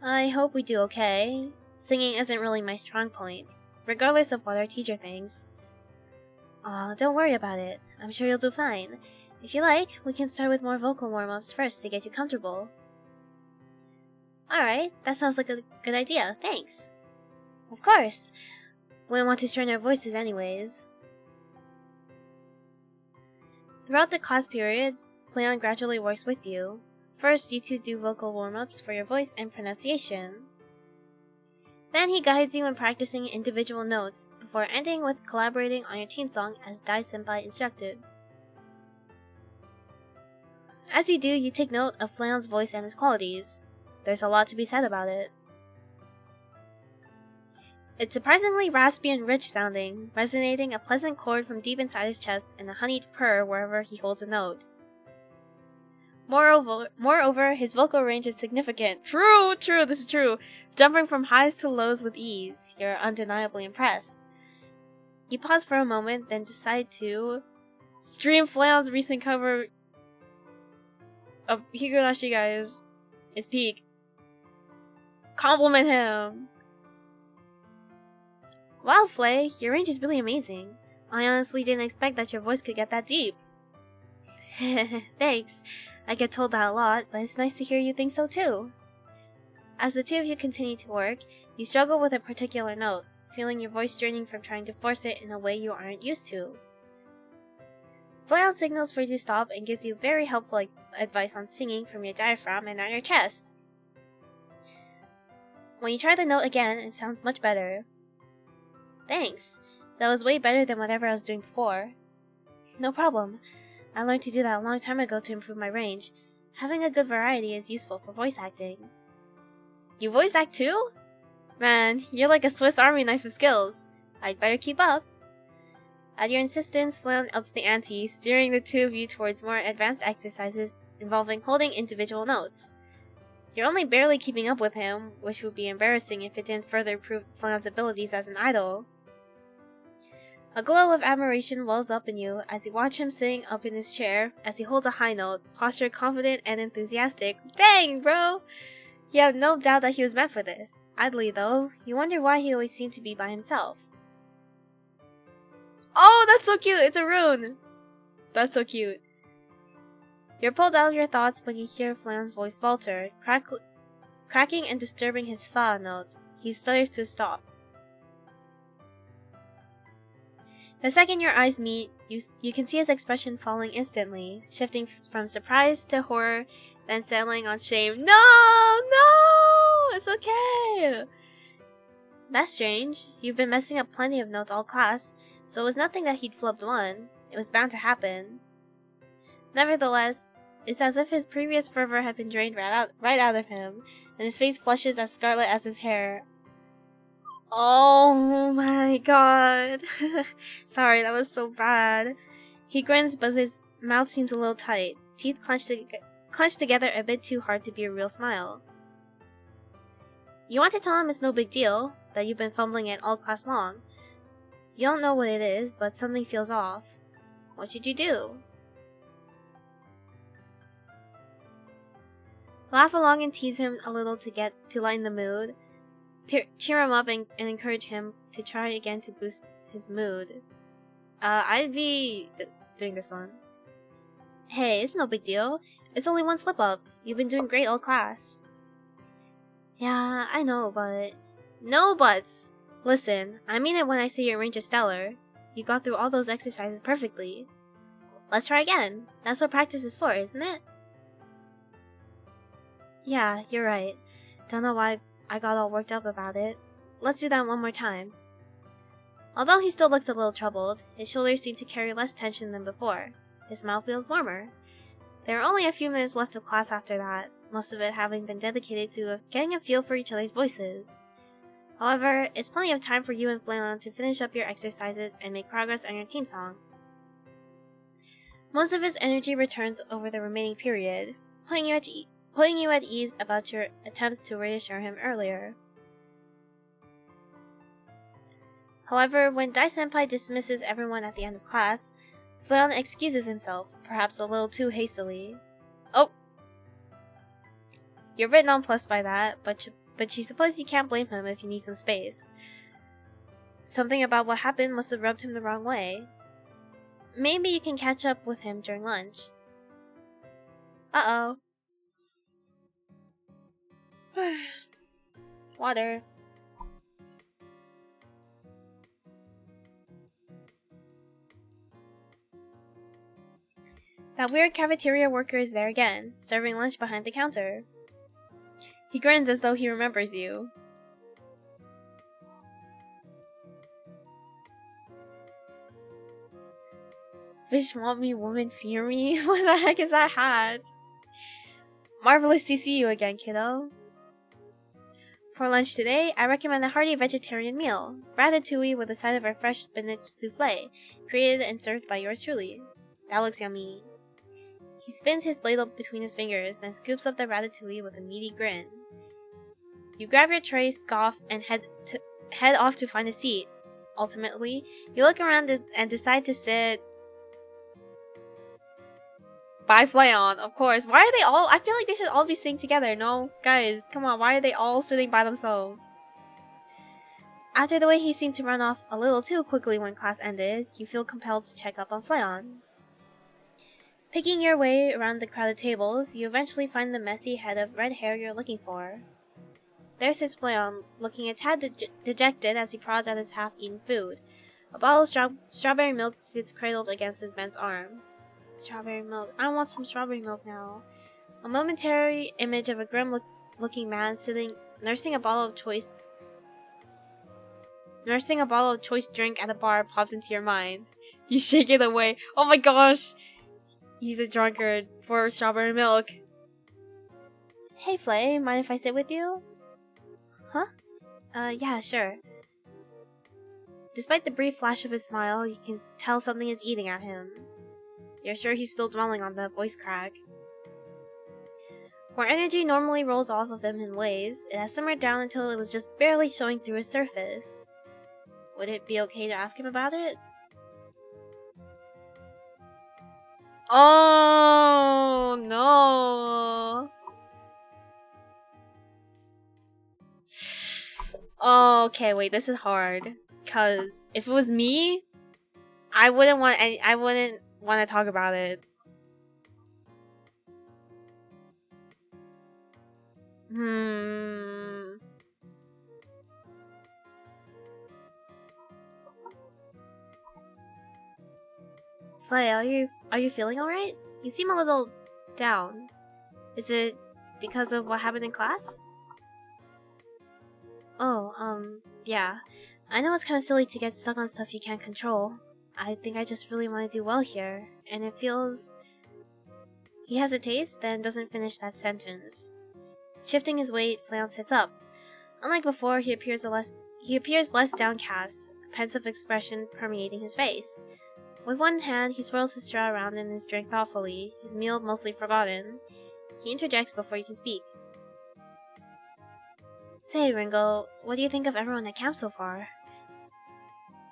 I hope we do okay. Singing isn't really my strong point, regardless of what our teacher thinks. Aw, don't worry about it. I'm sure you'll do fine. If you like, we can start with more vocal warm-ups first to get you comfortable. Alright, that sounds like a good idea, thanks. Of course. Wouldn't want to strain our voices anyways. Throughout the class period, Flayon gradually works with you. First, you two do vocal warm-ups for your voice and pronunciation. Then he guides you in practicing individual notes, before ending with collaborating on your team song as Dai-senpai instructed. As you do, you take note of Flayon's voice and his qualities. There's a lot to be said about it. It's surprisingly raspy and rich sounding, resonating a pleasant chord from deep inside his chest and a honeyed purr wherever he holds a note. Moreover, his vocal range is significant. True, this is true. Jumping from highs to lows with ease. You're undeniably impressed. You pause for a moment, then decide to stream Flayon's recent cover of Higurashi, guys. It's peak. Compliment him! Wow, Flay, your range is really amazing. I honestly didn't expect that your voice could get that deep. Thanks. I get told that a lot, but it's nice to hear you think so too. As the two of you continue to work, you struggle with a particular note, feeling your voice straining from trying to force it in a way you aren't used to. Flayon signals for you to stop and gives you very helpful advice on singing from your diaphragm and not your chest. When you try the note again, it sounds much better. Thanks. That was way better than whatever I was doing before. No problem. I learned to do that a long time ago to improve my range. Having a good variety is useful for voice acting. You voice act too? Man, you're like a Swiss Army knife of skills. I'd better keep up. At your insistence, Flayon ups the ante, steering the two of you towards more advanced exercises involving holding individual notes. You're only barely keeping up with him, which would be embarrassing if it didn't further improve Flayon's abilities as an idol. A glow of admiration wells up in you as you watch him sitting up in his chair as he holds a high note, postured confident and enthusiastic. Dang, bro! You have no doubt that he was meant for this. Idly, though, you wonder why he always seemed to be by himself. Oh, that's so cute! It's a rune! That's so cute. You're pulled out of your thoughts when you hear Flayon's voice falter, cracking and disturbing his fa note. He stutters to a stop. The second your eyes meet, you can see his expression falling instantly, shifting from surprise to horror, then settling on shame. No! It's okay! That's strange. You've been messing up plenty of notes all class, so it was nothing that he'd flubbed one. It was bound to happen. Nevertheless, it's as if his previous fervor had been drained right out of him, and his face flushes as scarlet as his hair. Oh my god. Sorry, that was so bad. He grins, but his mouth seems a little tight, teeth clenched together a bit too hard to be a real smile. You want to tell him it's no big deal, that you've been fumbling it all class long. You don't know what it is, but something feels off. What should you do? Laugh along and tease him a little to lighten the mood. Cheer him up and encourage him to try again to boost his mood. I'd be doing this one. Hey, it's no big deal. It's only one slip up. You've been doing great all class. Yeah, I know, but... No buts! Listen, I mean it when I say your range is stellar. You got through all those exercises perfectly. Let's try again. That's what practice is for, isn't it? Yeah, you're right. Don't know why I got all worked up about it. Let's do that one more time. Although he still looks a little troubled, his shoulders seem to carry less tension than before. His smile feels warmer. There are only a few minutes left of class after that. most of it having been dedicated to getting a feel for each other's voices. However, it's plenty of time for you and Flaylon to finish up your exercises and make progress on your team song. Most of his energy returns over the remaining period, putting you at ease about your attempts to reassure him earlier. However, when Dai-senpai dismisses everyone at the end of class, Flaylon excuses himself, perhaps a little too hastily. Oh! You're a bit nonplussed by that, but you suppose you can't blame him if you need some space. Something about what happened must have rubbed him the wrong way. Maybe you can catch up with him during lunch. Uh-oh. Water. That weird cafeteria worker is there again, serving lunch behind the counter. He grins as though he remembers you. Fish want me, woman fear me? What the heck is that hat? Marvelous to see you again, kiddo. For lunch today, I recommend a hearty vegetarian meal. Ratatouille with a side of our fresh spinach souffle, created and served by yours truly. That looks yummy. He spins his ladle between his fingers, then scoops up the ratatouille with a meaty grin. You grab your tray, scoff, and head off to find a seat. Ultimately, you look around and decide to sit by Flayon, of course. Why are they all? I feel like they should all be sitting together. No, guys, come on. Why are they all sitting by themselves? After the way he seemed to run off a little too quickly when class ended, you feel compelled to check up on Flayon. Picking your way around the crowded tables, you eventually find the messy head of red hair you're looking for. There sits Flayon, looking a tad dejected as he prods at his half-eaten food. A bottle of strawberry milk sits cradled against his bent arm. Strawberry milk. I want some strawberry milk now. A momentary image of a grim-looking man nursing a bottle of choice drink at a bar pops into your mind. You shake it away. Oh my gosh! He's a drunkard for strawberry milk. Hey Flay, mind if I sit with you? Huh? Yeah, sure. Despite the brief flash of his smile, you can tell something is eating at him. You're sure he's still dwelling on the voice crack. Where energy normally rolls off of him in waves, it has simmered down until it was just barely showing through his surface. Would it be okay to ask him about it? Oh no! Oh, okay, wait, this is hard. Cause if it was me, I wouldn't want to talk about it. Flay, are you feeling alright? You seem a little down. Is it because of what happened in class? Oh, yeah. I know it's kinda silly to get stuck on stuff you can't control. I think I just really want to do well here, and it feels... He hesitates, then doesn't finish that sentence. Shifting his weight, Flayon sits up. Unlike before, he appears less downcast, a pensive expression permeating his face. With one hand, he swirls his straw around in his drink thoughtfully, his meal mostly forgotten. He interjects before you can speak. Say, Ringo, what do you think of everyone at camp so far?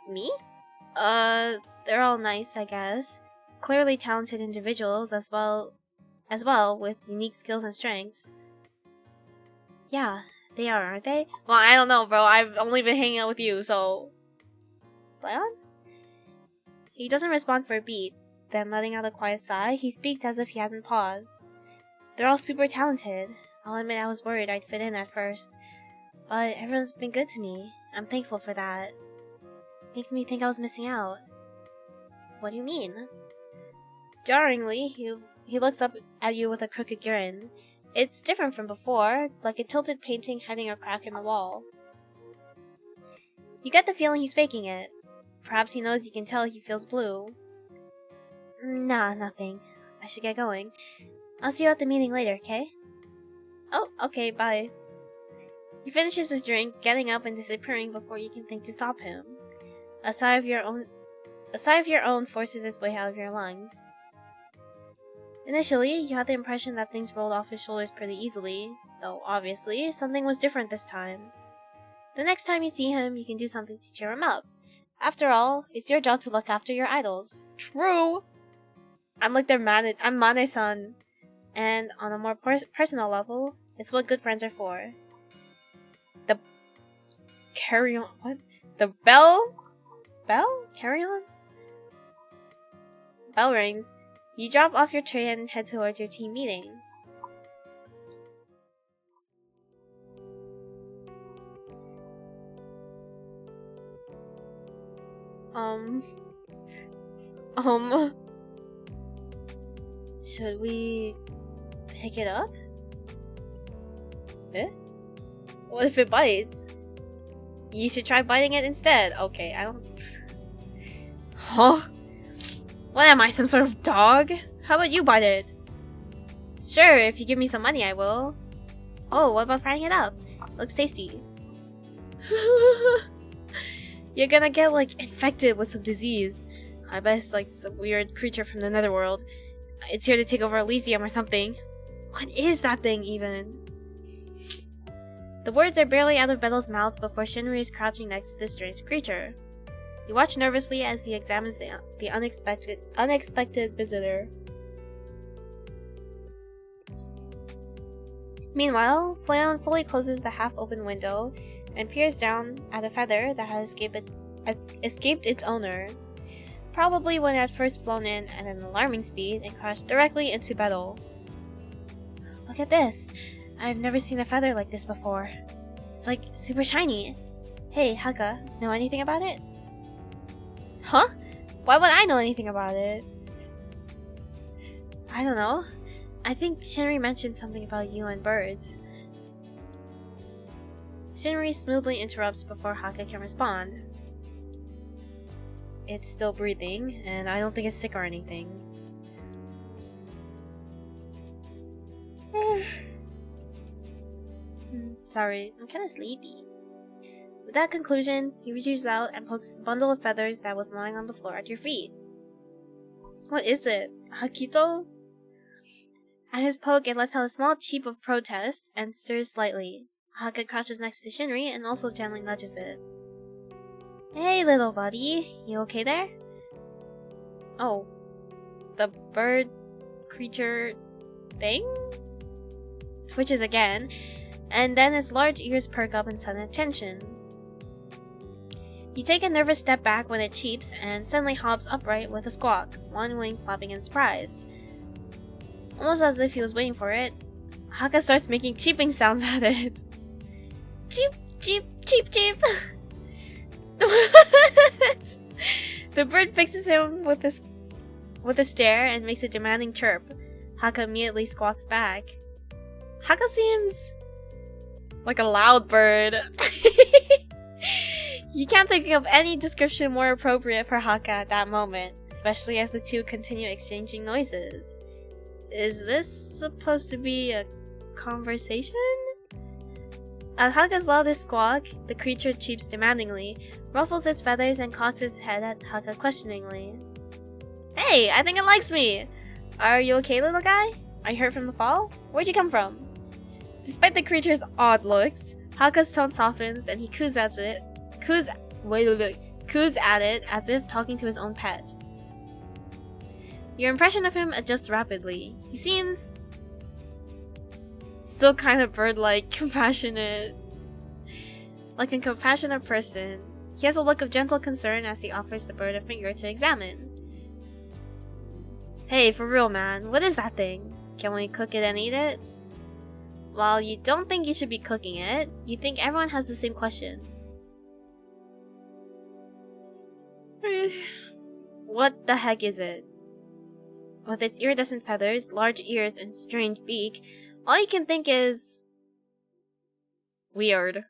Me? They're all nice, I guess. Clearly talented individuals as well, with unique skills and strengths. Yeah, they are, aren't they? Well, I don't know, bro. I've only been hanging out with you, so... Flayon? He doesn't respond for a beat. Then, letting out a quiet sigh, he speaks as if he hadn't paused. They're all super talented. I'll admit I was worried I'd fit in at first. But everyone's been good to me. I'm thankful for that. Makes me think I was missing out. What do you mean? Jarringly, he looks up at you with a crooked grin. It's different from before, like a tilted painting hiding a crack in the wall. You get the feeling he's faking it. Perhaps he knows you can tell he feels blue. Nah, nothing. I should get going. I'll see you at the meeting later, okay? Oh, okay, bye. He finishes his drink, getting up and disappearing before you can think to stop him. A sigh of your own forces its way out of your lungs. Initially, you had the impression that things rolled off his shoulders pretty easily, though obviously, something was different this time. The next time you see him, you can do something to cheer him up. After all, it's your job to look after your idols. True! I'm like their I'm Mane-san. And on a more personal level, it's what good friends are for. The... Carry on... What? The bell? Bell? Carry on? Bell rings. You drop off your tray and head towards your team meeting. Should we pick it up? Eh? What if it bites? You should try biting it instead. Okay, I don't... Huh? What am I, some sort of dog? How about you bite it? Sure, if you give me some money, I will. Oh, what about frying it up? Looks tasty. You're gonna get, like, infected with some disease. I bet it's, like, some weird creature from the netherworld. It's here to take over Elysium or something. What is that thing, even? The words are barely out of Bettel's mouth before Shinri is crouching next to this strange creature. You watch nervously as he examines the unexpected visitor. Meanwhile, Flayon fully closes the half-open window and peers down at a feather that had escaped its owner. Probably when it had first flown in at an alarming speed and crashed directly into Bettel. Look at this! I've never seen a feather like this before. It's like super shiny. Hey, Haka, know anything about it? Huh? Why would I know anything about it? I don't know. I think Shinri mentioned something about you and birds. Shinri smoothly interrupts before Haka can respond. It's still breathing, and I don't think it's sick or anything. Sorry, I'm kinda sleepy. With that conclusion, he reaches out and pokes the bundle of feathers that was lying on the floor at your feet. What is it? Hakito? At his poke, it lets out a small cheep of protest and stirs slightly. Haka crouches next to Shinri and also gently nudges it. Hey, little buddy. You okay there? Oh. The bird creature thing? Twitches again, and then its large ears perk up in sudden attention. You take a nervous step back when it cheeps and suddenly hops upright with a squawk, one wing flapping in surprise. Almost as if he was waiting for it, Haka starts making cheeping sounds at it. Cheep, cheep, cheep, cheep. The bird fixes him with a stare and makes a demanding chirp. Haka immediately squawks back. Haka seems like a loud bird. You can't think of any description more appropriate for Haka at that moment, especially as the two continue exchanging noises. Is this supposed to be a conversation? At Haka's loudest squawk, the creature cheeps demandingly, ruffles its feathers, and cocks its head at Haka questioningly. Hey, I think it likes me! Are you okay, little guy? Are you hurt from the fall? Where'd you come from? Despite the creature's odd looks, Haka's tone softens and he coos at it as if talking to his own pet. Your impression of him adjusts rapidly. He seems still kind of bird-like, compassionate. Like a compassionate person. He has a look of gentle concern as he offers the bird a finger to examine. Hey, for real, man, what is that thing? Can we cook it and eat it? While you don't think you should be cooking it, you think everyone has the same question. What the heck is it? With its iridescent feathers, large ears, and strange beak, all you can think is... weird.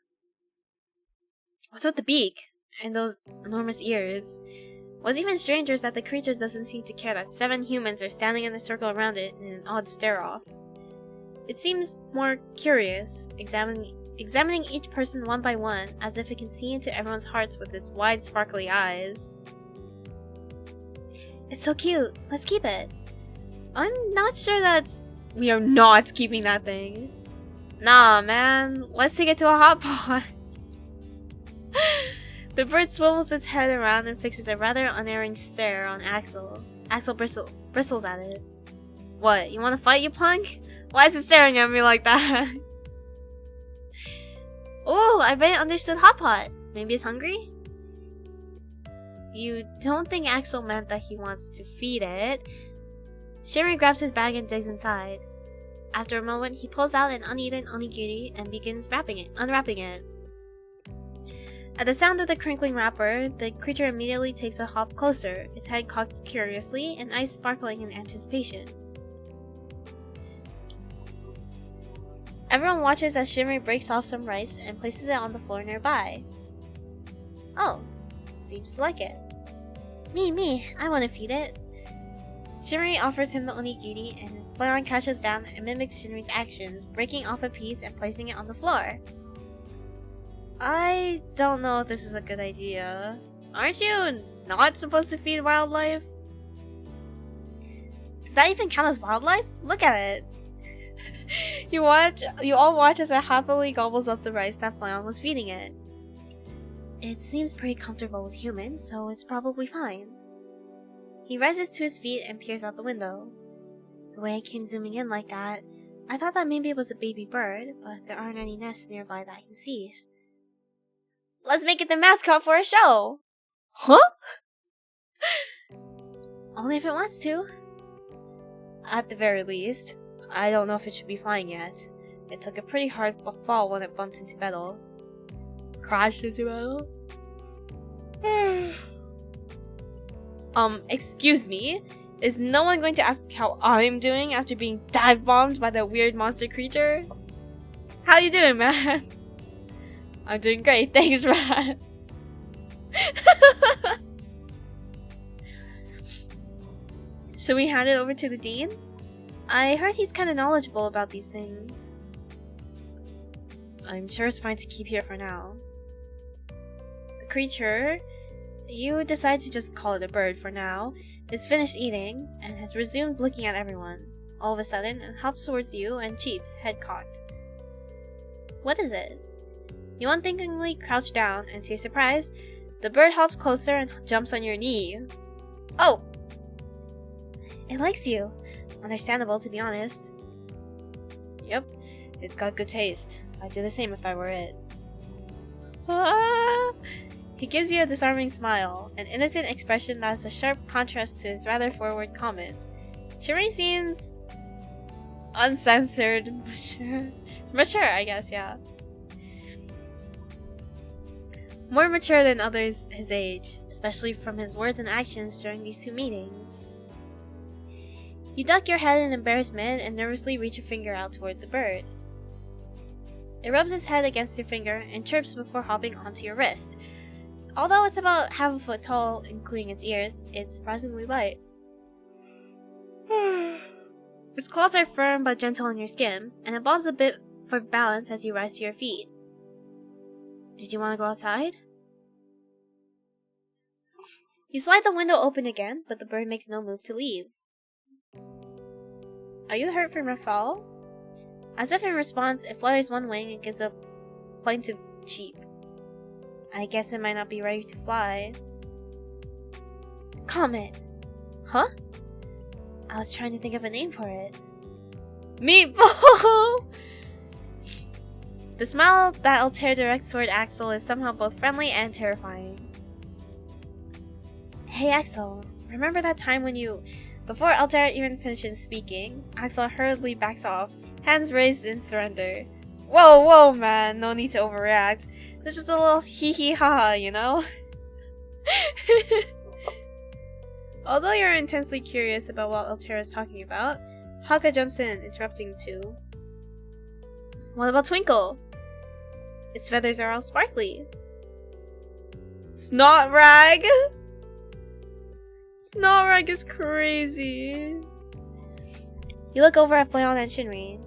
What's with the beak? And those enormous ears? What's even stranger is that the creature doesn't seem to care that 7 humans are standing in a circle around it in an odd stare-off. It seems more curious, examining each person one by one, as if it can see into everyone's hearts with its wide, sparkly eyes. It's so cute. Let's keep it. I'm not sure that's... We are not keeping that thing. Nah, man. Let's take it to a hot pot. The bird swivels its head around and fixes a rather unerring stare on Axel. Axel bristles at it. What, you want to fight, you punk? Why is it staring at me like that? Oh, I bet it understood hot pot. Maybe it's hungry? You don't think Axel meant that he wants to feed it. Shinri grabs his bag and digs inside. After a moment, he pulls out an uneaten onigiri and begins unwrapping it. At the sound of the crinkling wrapper, the creature immediately takes a hop closer, its head cocked curiously and eyes sparkling in anticipation. Everyone watches as Shinri breaks off some rice and places it on the floor nearby. Oh, seems to like it. Me, I want to feed it. Shinri offers him the onigiri and Flayon crouches down and mimics Shinri's actions, breaking off a piece and placing it on the floor. I don't know if this is a good idea. Aren't you not supposed to feed wildlife? Does that even count as wildlife? Look at it. You all watch as it happily gobbles up the rice that Flayon was feeding it. It seems pretty comfortable with humans, so it's probably fine. He rises to his feet and peers out the window. The way it came zooming in like that, I thought that maybe it was a baby bird, but there aren't any nests nearby that I can see. Let's make it the mascot for a show! Huh? Only if it wants to. At the very least. I don't know if it should be flying yet. It took a pretty hard fall when it bumped into metal. Crashed into metal? Excuse me? Is no one going to ask how I'm doing after being dive-bombed by that weird monster creature? How you doing, man? I'm doing great, thanks, Rat. Should we hand it over to the Dean? I heard he's kinda knowledgeable about these things. I'm sure it's fine to keep here for now. The creature, you decide to just call it a bird for now, is finished eating and has resumed looking at everyone. All of a sudden, it hops towards you and cheeps, head cocked. What is it? You unthinkingly crouch down, and to your surprise, the bird hops closer and jumps on your knee. Oh! It likes you. Understandable, to be honest. Yep, it's got good taste. I'd do the same if I were it. Ah! He gives you a disarming smile, an innocent expression that's a sharp contrast to his rather forward comment. Shinri seems uncensored, mature, I guess, yeah. More mature than others his age, especially from his words and actions during these two meetings. You duck your head in embarrassment and nervously reach a finger out toward the bird. It rubs its head against your finger and chirps before hopping onto your wrist. Although it's about half a foot tall, including its ears, it's surprisingly light. Its claws are firm but gentle on your skin, and it bobs a bit for balance as you rise to your feet. Did you want to go outside? You slide the window open again, but the bird makes no move to leave. Are you hurt from your fall? As if in response, it flutters one wing and gives a plaintive cheep. I guess it might not be ready to fly. Comet. Huh? I was trying to think of a name for it. Meatball! The smile that Altair directs toward Axel is somehow both friendly and terrifying. Hey Axel, remember that time when you... Before Altair even finishes speaking, Axel hurriedly backs off, hands raised in surrender. Whoa, man, no need to overreact. There's just a little hee ha, you know? Although you're intensely curious about what Altair is talking about, Haka jumps in, interrupting too. What about Twinkle? Its feathers are all sparkly. Snot Rag! Snot Rag is crazy. You look over at Flayon and Shinri.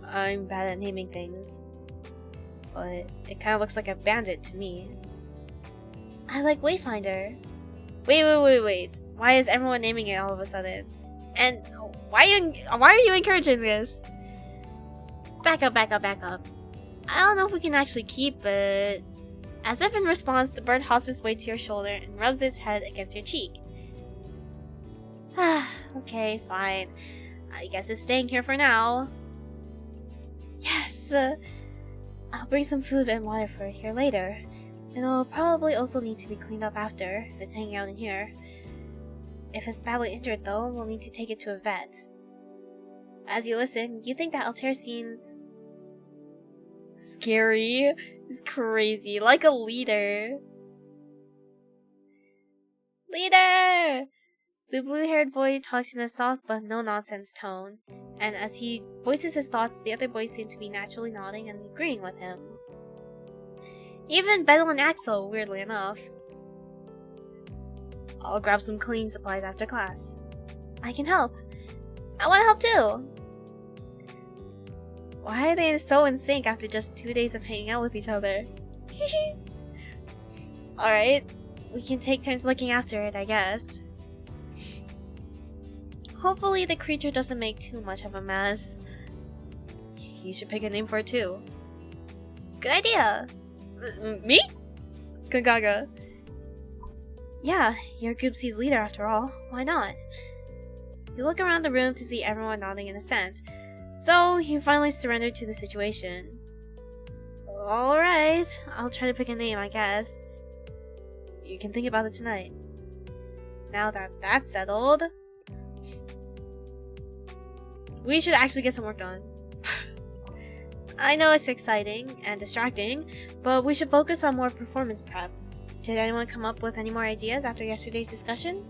I'm bad at naming things. But it kind of looks like a bandit to me. I like Wayfinder. Wait. Why is everyone naming it all of a sudden? And why are you encouraging this? Back up. I don't know if we can actually keep it. As if in response, the bird hops its way to your shoulder and rubs its head against your cheek. Okay, fine. I guess it's staying here for now. Yes! I'll bring some food and water for it here later. It'll probably also need to be cleaned up after, if it's hanging out in here. If it's badly injured though, we'll need to take it to a vet. As you listen, you think that Altair seems... scary. He's crazy, like a leader. Leader! The blue-haired boy talks in a soft but no-nonsense tone, and as he voices his thoughts, the other boys seem to be naturally nodding and agreeing with him. Even Bedel and Axel, weirdly enough. I'll grab some cleaning supplies after class. I can help. I want to help too! Why are they so in sync after just 2 days of hanging out with each other? Alright, we can take turns looking after it, I guess. Hopefully the creature doesn't make too much of a mess. You should pick a name for it too. Good idea! Me? Kagaga. Yeah, you're Group C's leader after all. Why not? You look around the room to see everyone nodding in assent, so you finally surrender to the situation. Alright, I'll try to pick a name, I guess. You can think about it tonight. Now that that's settled, we should actually get some work done. I know it's exciting and distracting, but we should focus on more performance prep. Did anyone come up with any more ideas after yesterday's discussion?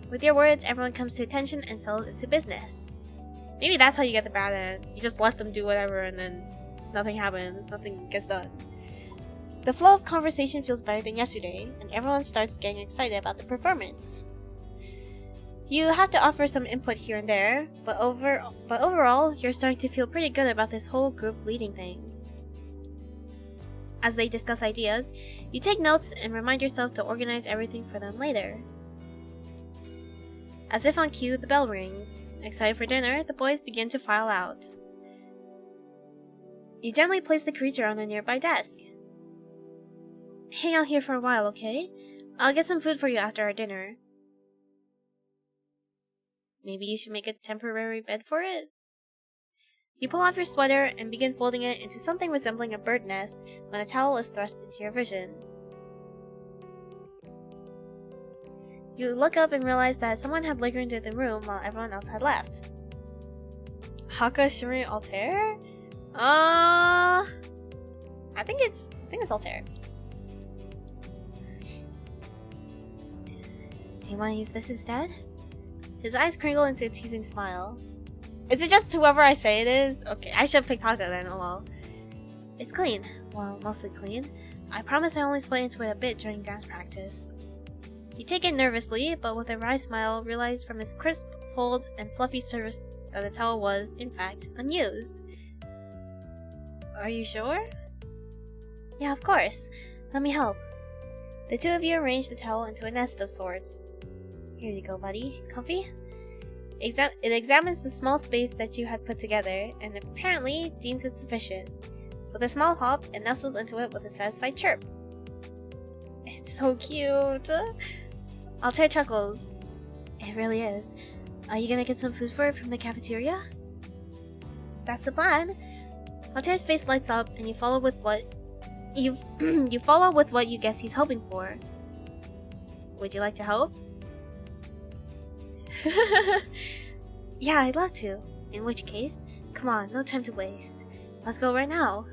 With your words, everyone comes to attention and settles into business. Maybe that's how you get the bad end. You just let them do whatever and then nothing happens, nothing gets done. The flow of conversation feels better than yesterday, and everyone starts getting excited about the performance. You have to offer some input here and there, but overall, you're starting to feel pretty good about this whole group leading thing. As they discuss ideas, you take notes and remind yourself to organize everything for them later. As if on cue, the bell rings. Excited for dinner, the boys begin to file out. You gently place the creature on a nearby desk. Hang out here for a while, okay? I'll get some food for you after our dinner. Maybe you should make a temporary bed for it? You pull off your sweater and begin folding it into something resembling a bird nest when a towel is thrust into your vision. You look up and realize that someone had lingered into the room while everyone else had left. Haka, Shimori, Altair? I think it's Altair. Do you want to use this instead? His eyes crinkle into a teasing smile. Is it just whoever I say it is? Okay, I should pick Taka then, oh well. It's clean. Well, mostly clean. I promise I only sweat into it a bit during dance practice. You take it nervously, but with a wry smile, realize from his crisp folds and fluffy surface that the towel was, in fact, unused. Are you sure? Yeah, of course. Let me help. The two of you arrange the towel into a nest of sorts. Here you go, buddy. Comfy? It examines the small space that you had put together, and apparently deems it sufficient. With a small hop, it nestles into it with a satisfied chirp. It's so cute! Altair chuckles. It really is. Are you gonna get some food for it from the cafeteria? That's the plan. Altair's face lights up, and you follow with what you guess he's hoping for. Would you like to help? Yeah, I'd love to. In which case, come on, no time to waste. Let's go right now.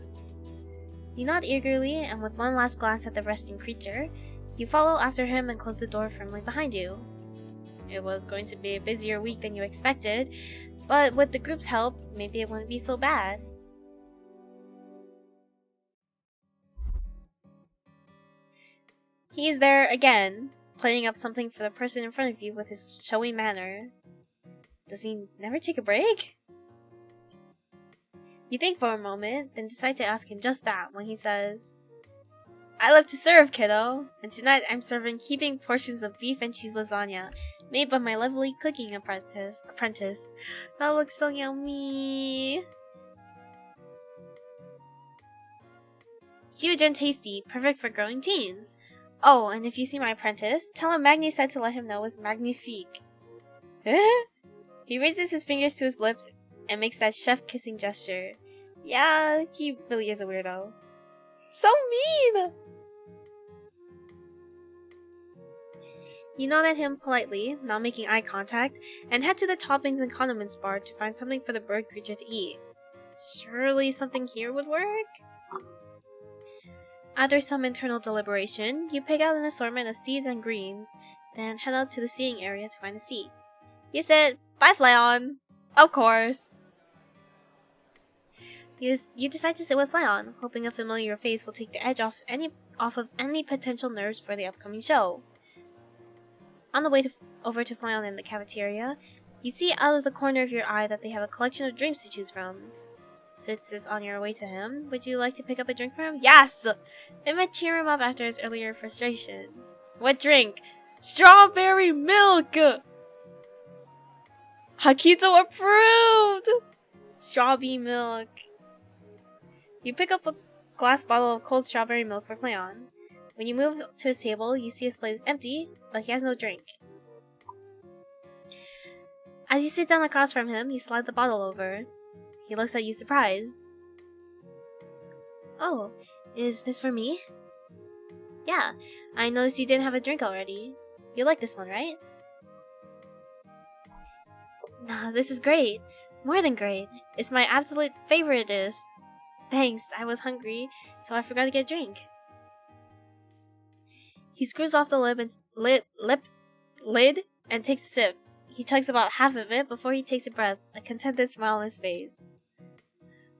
You nod eagerly, and with one last glance at the resting creature, you follow after him and close the door firmly behind you. It was going to be a busier week than you expected, but with the group's help, maybe it wouldn't be so bad. He's there again, playing up something for the person in front of you with his showy manner. Does he never take a break? You think for a moment, then decide to ask him just that when he says, I love to serve, kiddo, and tonight I'm serving heaping portions of beef and cheese lasagna made by my lovely cooking apprentice. That looks so yummy. Huge and tasty, perfect for growing teens. Oh, and if you see my apprentice, tell him Magni said to let him know it's magnifique. He raises his fingers to his lips and makes that chef-kissing gesture. Yeah, he really is a weirdo. So mean! You nod at him politely, not making eye contact, and head to the toppings and condiments bar to find something for the bird creature to eat. Surely something here would work? After some internal deliberation, you pick out an assortment of seeds and greens, then head out to the seating area to find a seat. You said, bye Flayon! Of course! You decide to sit with Flayon, hoping a familiar face will take the edge off of any potential nerves for the upcoming show. On the way over to Flayon in the cafeteria, you see out of the corner of your eye that they have a collection of drinks to choose from. Since it's on your way to him, would you like to pick up a drink for him? Yes! It might cheer him up after his earlier frustration. What drink? Strawberry milk! Hakito approved! Strawberry milk. You pick up a glass bottle of cold strawberry milk for Flayon. When you move to his table, you see his plate is empty, but he has no drink. As you sit down across from him, you slide the bottle over. He looks at you surprised. Oh, is this for me? Yeah, I noticed you didn't have a drink already. You like this one, right? Nah, this is great. More than great. It's my absolute favoriteest. Thanks, I was hungry, so I forgot to get a drink. He screws off the lid and takes a sip. He chugs about half of it before he takes a breath, a contented smile on his face.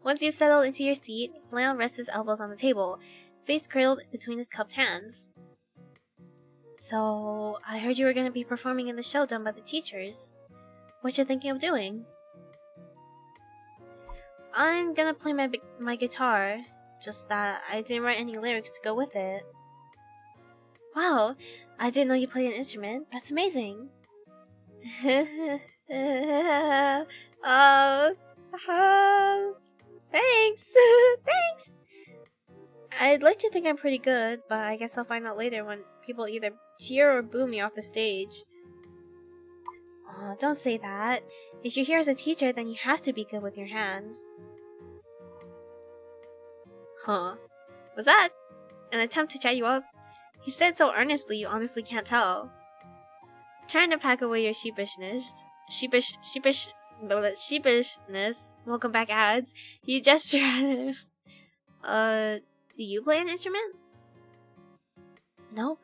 Once you've settled into your seat, Flayon rests his elbows on the table, face cradled between his cupped hands. So, I heard you were going to be performing in the show done by the teachers. What you thinking of doing? I'm gonna play my guitar, just that I didn't write any lyrics to go with it. Wow, I didn't know you played an instrument. That's amazing. Thanks. Thanks. I'd like to think I'm pretty good, but I guess I'll find out later when people either cheer or boo me off the stage. Aw, don't say that. If you're here as a teacher, then you have to be good with your hands. Huh. Was that an attempt to chat you up? He said so earnestly you honestly can't tell. Trying to pack away your sheepishness, welcome back ads, you gesture at him. Do you play an instrument? Nope.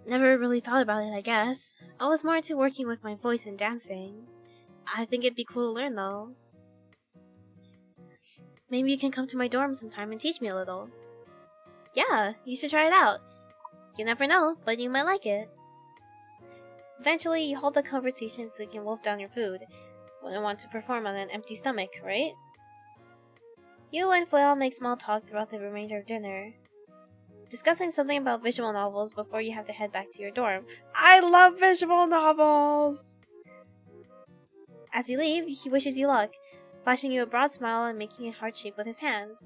Never really thought about it, I guess. I was more into working with my voice and dancing. I think it'd be cool to learn, though. Maybe you can come to my dorm sometime and teach me a little. Yeah, you should try it out. You never know, but you might like it. Eventually, you hold the conversation so you can wolf down your food. Wouldn't want to perform on an empty stomach, right? You and Flayon make small talk throughout the remainder of dinner, discussing something about visual novels before you have to head back to your dorm. I love visual novels! As you leave, he wishes you luck, flashing you a broad smile and making a heart shape with his hands.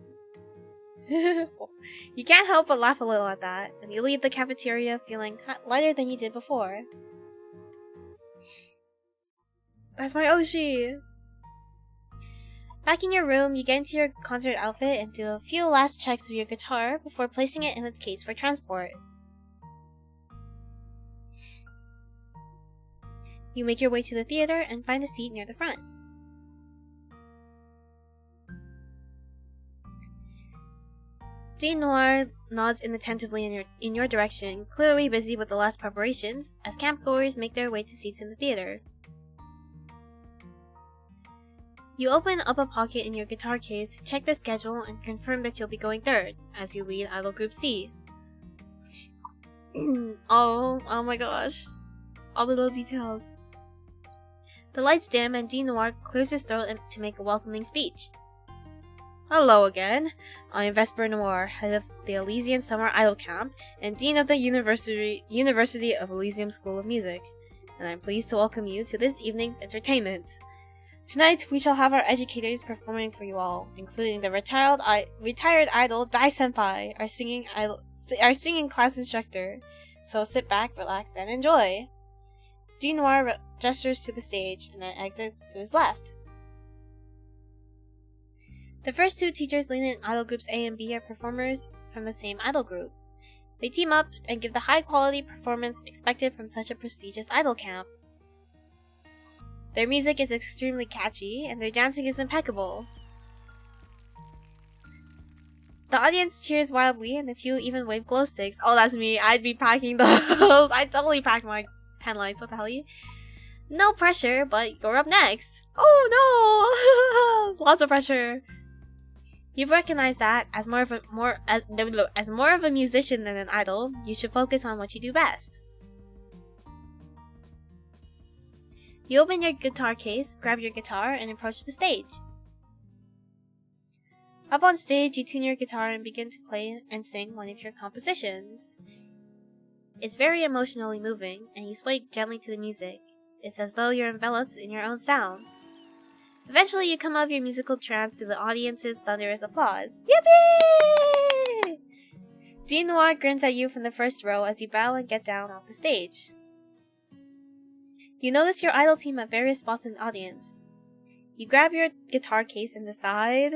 You can't help but laugh a little at that, and you leave the cafeteria feeling lighter than you did before. That's my Oshi! Back in your room, you get into your concert outfit and do a few last checks of your guitar before placing it in its case for transport. You make your way to the theater and find a seat near the front. Dean Noir nods inattentively in your direction, clearly busy with the last preparations, as campgoers make their way to seats in the theater. You open up a pocket in your guitar case to check the schedule and confirm that you'll be going third, as you lead Idol Group C. Oh my gosh. All the little details. The lights dim and Dean Noir clears his throat to make a welcoming speech. Hello again. I'm Vesper Noir, head of the Elysian Summer Idol Camp and Dean of the University of Elysium School of Music, and I'm pleased to welcome you to this evening's entertainment. Tonight, we shall have our educators performing for you all, including the retired idol Dai Senpai, our singing class instructor. So sit back, relax, and enjoy. Dean Noir gestures to the stage and then exits to his left. The first two teachers leading idol groups A and B are performers from the same idol group. They team up and give the high-quality performance expected from such a prestigious idol camp. Their music is extremely catchy, and their dancing is impeccable. The audience cheers wildly, and a few even wave glow sticks. Oh, that's me. I'd be packing those. I'd totally pack my pen lights. What the hell? No pressure, but you're up next. Oh no! Lots of pressure. You've recognized that as more of a musician than an idol, you should focus on what you do best. You open your guitar case, grab your guitar, and approach the stage. Up on stage, you tune your guitar and begin to play and sing one of your compositions. It's very emotionally moving, and you sway gently to the music. It's as though you're enveloped in your own sound. Eventually, you come out of your musical trance to the audience's thunderous applause. Yippee! Dean Noir grins at you from the first row as you bow and get down off the stage. You notice your idol team at various spots in the audience. You grab your guitar case and decide...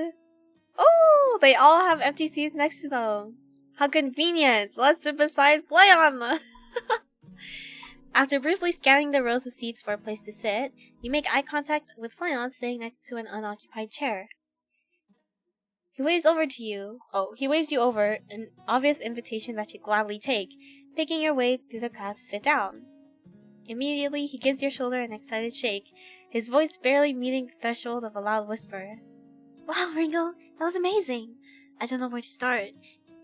Oh, they all have empty seats next to them. How convenient! Let's sit beside Flayon! After briefly scanning the rows of seats for a place to sit, you make eye contact with Flayon sitting next to an unoccupied chair. He waves you over, an obvious invitation that you gladly take, picking your way through the crowd to sit down. Immediately, he gives your shoulder an excited shake, his voice barely meeting the threshold of a loud whisper. Wow, Ringo, that was amazing! I don't know where to start.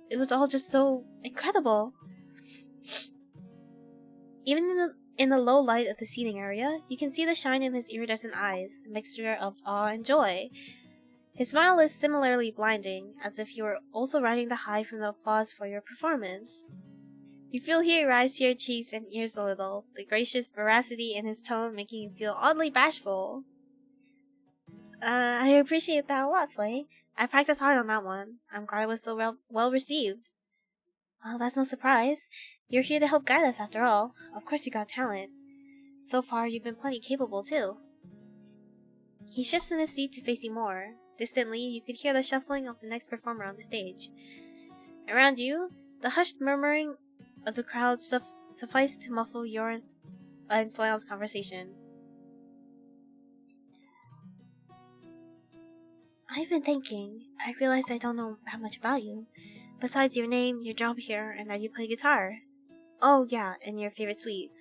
It was all just so incredible. Even in the low light of the seating area, you can see the shine in his iridescent eyes, a mixture of awe and joy. His smile is similarly blinding, as if you were also riding the high from the applause for your performance. You feel heat rise to your cheeks and ears a little, the gracious veracity in his tone making you feel oddly bashful. I appreciate that a lot, Flay. I practiced hard on that one. I'm glad it was so well received. Well, that's no surprise. You're here to help guide us, after all. Of course you got talent. So far, you've been plenty capable, too. He shifts in his seat to face you more. Distantly, you could hear the shuffling of the next performer on the stage. Around you, the hushed murmuring of the crowd sufficed to muffle your and Flayon's conversation. I've been thinking. I realized I don't know that much about you. Besides your name, your job here, and that you play guitar. Oh, yeah, and your favorite sweets.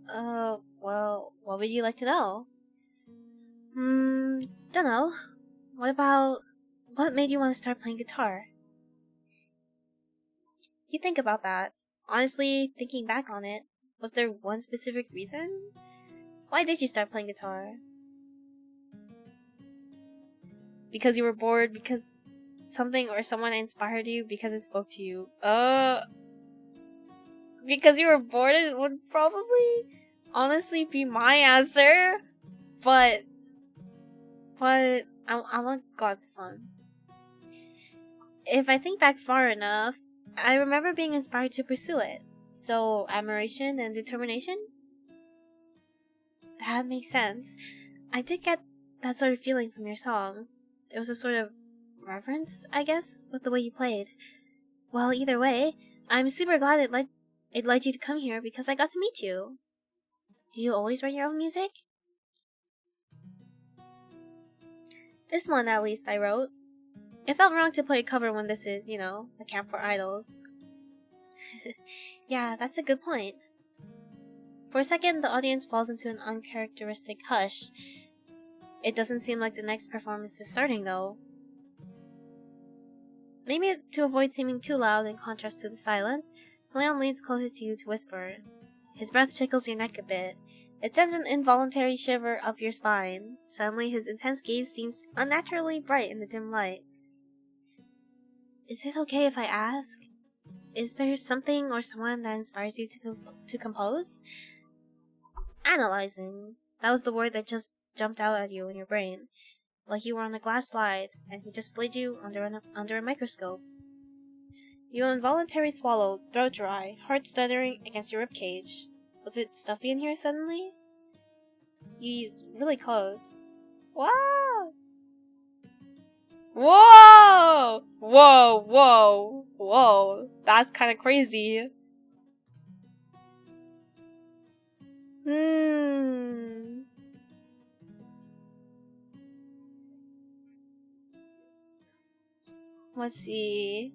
Well, what would you like to know? Dunno. What made you want to start playing guitar? You think about that. Honestly, thinking back on it, was there one specific reason? Why did you start playing guitar? Because you were bored, because something or someone inspired you, because it spoke to you. Because you were bored, it would probably honestly be my answer. But I want to go at this one. If I think back far enough, I remember being inspired to pursue it. So, admiration and determination? That makes sense. I did get that sort of feeling from your song. There was a sort of reverence, I guess, with the way you played. Well, either way, I'm super glad it led you to come here because I got to meet you. Do you always write your own music? This one, at least, I wrote. It felt wrong to play a cover when this is, a camp for idols. Yeah, that's a good point. For a second, the audience falls into an uncharacteristic hush. It doesn't seem like the next performance is starting, though. Maybe to avoid seeming too loud in contrast to the silence, Flayon leans closer to you to whisper. His breath tickles your neck a bit, It sends an involuntary shiver up your spine. Suddenly, his intense gaze seems unnaturally bright in the dim light. Is it okay if I ask? Is there something or someone that inspires you to compose? Analyzing. That was the word that just jumped out at you in your brain. Like you were on a glass slide, and he just slid you under a microscope. You involuntarily swallowed, throat dry, heart stuttering against your ribcage. Was it stuffy in here suddenly? He's really close. Wow! Whoa! Whoa, whoa, whoa. That's kind of crazy. Let's see.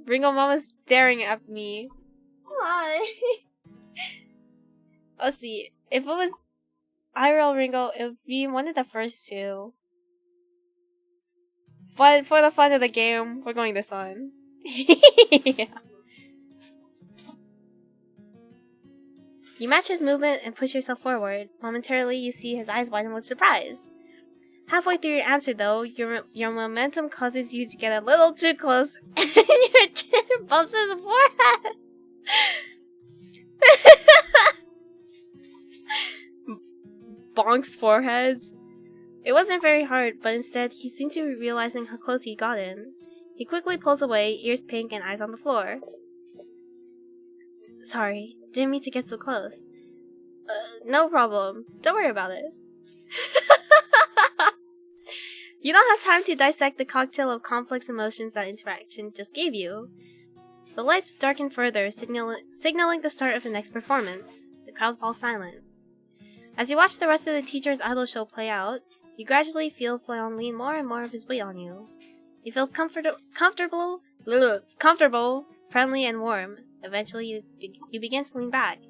Ringo Mama's staring at me. Hi. Let's see. If it was IRL Ringo, it would be one of the first two. But for the fun of the game, we're going this one. Yeah. You match his movement and push yourself forward. Momentarily, you see his eyes widen with surprise. Halfway through your answer, though, your momentum causes you to get a little too close, and your chin bumps his forehead. Bonk's foreheads. It wasn't very hard, but instead, he seemed to be realizing how close he'd gotten. He quickly pulls away, ears pink and eyes on the floor. Sorry, didn't mean to get so close. No problem. Don't worry about it. You don't have time to dissect the cocktail of complex emotions that interaction just gave you. The lights darken further, signaling the start of the next performance. The crowd falls silent. As you watch the rest of the teacher's idol show play out, you gradually feel Flayon lean more and more of his weight on you. He feels comfortable, friendly, and warm. Eventually, you begin to lean back.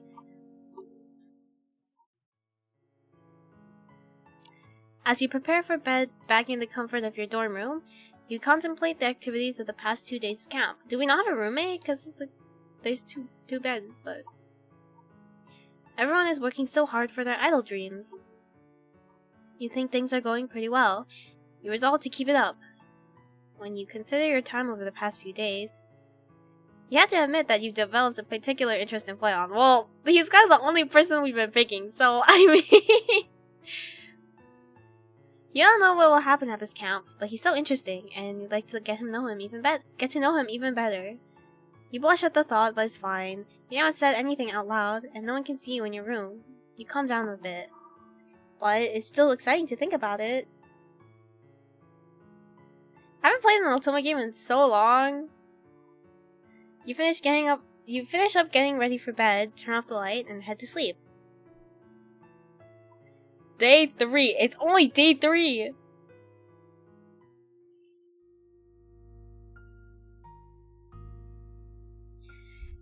As you prepare for bed back in the comfort of your dorm room, you contemplate the activities of the past 2 days of camp. Do we not have a roommate? Because there's two beds, but... Everyone is working so hard for their idol dreams. You think things are going pretty well. You resolve to keep it up. When you consider your time over the past few days, you have to admit that you've developed a particular interest in Flayon. Well, he's kind of the only person we've been picking, so I mean... You don't know what will happen at this camp, but he's so interesting, and you'd like to get to know him even better. You blush at the thought, but it's fine. You haven't said anything out loud, and no one can see you in your room. You calm down a bit. But it's still exciting to think about it. I haven't played an Ultima game in so long. You finish up getting ready for bed, turn off the light, and head to sleep. Day 3. It's only day 3.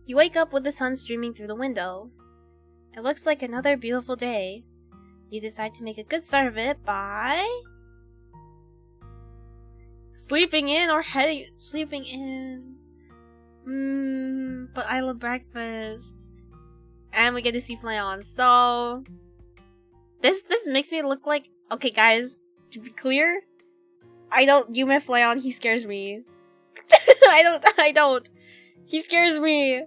You wake up with the sun streaming through the window. It looks like another beautiful day. You decide to make a good start of it by... sleeping in. But I love breakfast. And we get to see Flayon, so... This makes me look like... Okay, guys, to be clear, you met Flayon, he scares me. I don't. He scares me.